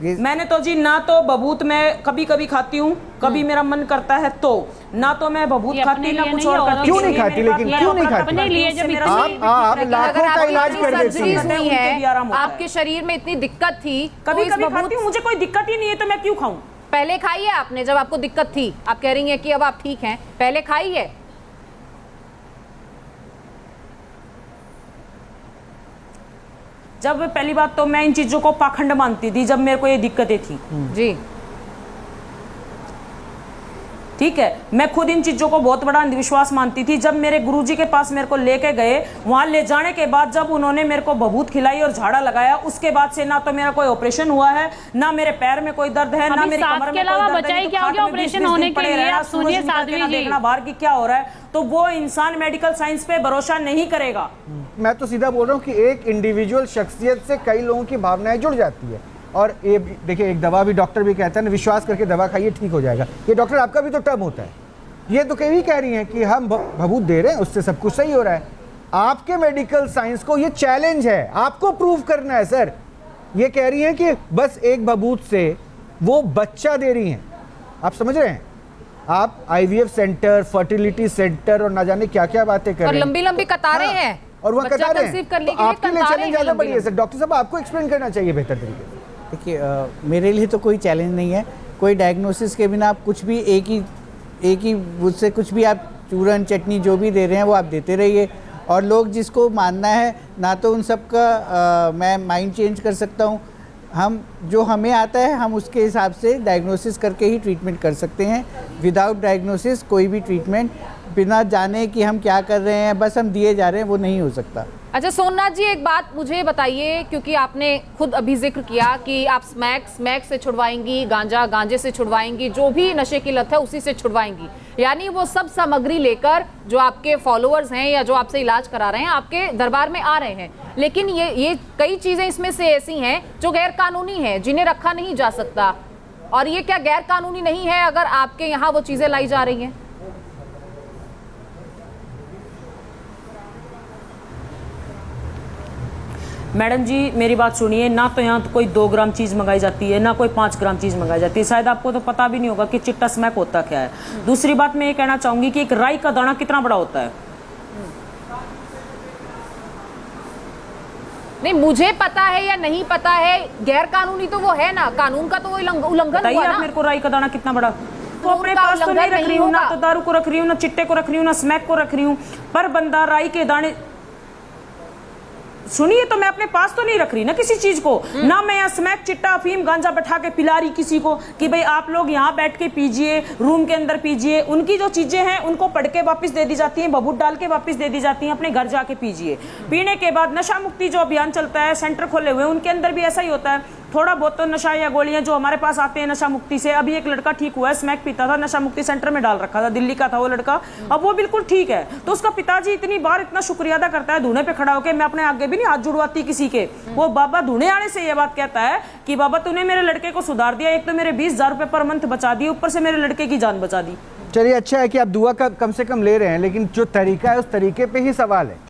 मैंने तो जी ना तो बबूत मैं कभी कभी खाती हूँ, कभी मेरा मन करता है तो, ना तो मैं बबूत खाती ना कुछ और करती। क्यों नहीं खाती? लेकिन क्यों नहीं खाती? आप लाखों का इलाज कर देती हैं। आपके शरीर में इतनी दिक्कत थी, कभी कभी खाती हूँ, मुझे कोई दिक्कत ही नहीं है तो मैं क्यों खाऊं? पहले खाई है आपने जब आपको दिक्कत थी? आप कह रही हैं कि अब आप ठीक हैं, पहले खाई है? जब पहली बात तो मैं इन चीजों को पाखंड मानती थी जब मेरे को ये दिक्कतें थी जी, ठीक है। मैं खुद इन चीजों को बहुत बड़ा अंधविश्वास मानती थी। जब मेरे गुरुजी के पास मेरे को लेके गए, वहां ले जाने के बाद जब उन्होंने मेरे को बबूत खिलाई और झाड़ा लगाया, उसके बाद से ना तो मेरा कोई ऑपरेशन हुआ है, ना मेरे पैर में कोई दर्द है, ना मेरी कमर में कोई दर्द है। ऑपरेशन होने के लिए आप सुनिए साध्वी जी, देखना बाहर की क्या हो रहा है, तो वो इंसान मेडिकल साइंस पे भरोसा नहीं करेगा। मैं तो सीधा बोल रहा हूँ कि एक इंडिविजुअल शख्सियत से कई लोगों की भावनाएं जुड़ जाती है। और ये देखिए, एक दवा भी डॉक्टर भी कहता है ना, विश्वास करके दवा खाइए ठीक हो जाएगा। ये डॉक्टर आपका भी तो टर्म होता है। ये तो कहीं कह रही हैं कि हम भभूत दे रहे हैं, उससे सब कुछ सही हो रहा है। आपके मेडिकल साइंस को ये चैलेंज है, आपको प्रूव करना है सर। ये कह रही हैं कि बस एक भभूत से वो बच्चा दे रही हैं। आप समझ रहे हैं? आप IVF सेंटर, फर्टिलिटी सेंटर और ना जाने क्या क्या बातें कर रहे हैं, और लंबी लंबी कतारें हैं, और वह कतारें हैं। तो आपके लिए चैलेंज ज्यादा बड़ी है सर। डॉक्टर साहब, आपको एक्सप्लेन करना चाहिए बेहतर तरीके से। देखिए, मेरे लिए तो कोई चैलेंज नहीं है। कोई डायग्नोसिस के बिना आप कुछ भी एक ही मुझसे कुछ भी आप चूरन चटनी जो भी दे रहे हैं वो आप देते रहिए। और लोग जिसको मानना है, ना तो उन सब का मैं माइंड चेंज कर सकता हूँ। हम जो हमें आता है हम उसके हिसाब से डायग्नोसिस करके ही ट्रीटमेंट कर सकते हैं। विदाउट डायग्नोसिस कोई भी ट्रीटमेंट बिना जाने कि हम क्या कर रहे हैं बस हम दिए जा रहे हैं, वो नहीं हो सकता। अच्छा सोमनाथ जी, एक बात मुझे बताइए, क्योंकि आपने खुद अभी जिक्र किया कि आप स्मैक से छुड़वाएंगी, गांजे से छुड़वाएंगी, जो भी नशे की लत है उसी से छुड़वाएंगी, यानी वो सब सामग्री लेकर जो आपके फॉलोअर्स हैं या जो आपसे इलाज करा रहे हैं आपके दरबार में आ रहे हैं। लेकिन ये कई चीज़ें इसमें से ऐसी हैं जो गैर कानूनी हैं, जिन्हें रखा नहीं जा सकता। और ये क्या गैर कानूनी नहीं है अगर आपके यहाँ वो चीज़ें लाई जा रही हैं? मैडम जी मेरी बात सुनिए, ना तो यहाँ तो कोई 2 ग्राम चीज़ मंगाई जाती है, ना कोई 5 ग्राम चीज़ मंगाई जाती है। शायद आपको तो पता भी नहीं होगा कि चिट्टा स्मैक होता क्या है। दूसरी बात मैं ये कहना चाहूँगी कि एक राई का दाना कितना बड़ा होता है, नहीं, मुझे पता है या नहीं पता है, गैर कानूनी तो वो है ना, कानून का तो वो उल्लंघन हुआ ना। मेरे को राई का दाना कितना बड़ा तो अपने पास तो नहीं रख रही हूँ ना, तो दारू को रख रही हूँ ना, चिट्टे को रख रही हूँ ना, स्मैक को रख रही हूँ, पर बंदा राई के दाने, सुनिए, तो मैं अपने पास तो नहीं रख रही ना किसी चीज को, ना मैं यहाँ स्मैक, चिट्टा, अफीम, गांजा बैठा के पिला रही किसी को कि भाई आप लोग यहाँ बैठ के पीजिए, रूम के अंदर पीजिए। उनकी जो चीजें हैं उनको पढ़ के वापस दे दी जाती हैं, बबूत डाल के वापस दे दी जाती हैं, अपने घर जाके पीजिए। पीने के बाद नशा मुक्ति जो अभियान चलता है, सेंटर खोले हुए, उनके अंदर भी ऐसा ही होता है। थोड़ा बहुत तो नशा या गोलियां जो हमारे पास आते हैं नशा मुक्ति से, अभी एक लड़का ठीक हुआ है, स्मैक पीता था, नशा मुक्ति सेंटर में डाल रखा था, दिल्ली का था वो लड़का, अब वो बिल्कुल ठीक है। तो उसका पिताजी इतनी बार इतना शुक्रिया अदा करता है, धूने पे खड़ा होकर, मैं अपने आगे भी नहीं हाथ जुड़वाती किसी के, वो बाबा धूने आने से ये बात कहता है कि बाबा तूने मेरे लड़के को सुधार दिया, एक तो मेरे 20,000 रुपए पर मंथ बचा दिए, ऊपर से मेरे लड़के की जान बचा दी। चलिए, अच्छा है कि आप दुआ का कम से कम ले रहे हैं, लेकिन जो तरीका है उस तरीके पे ही सवाल है।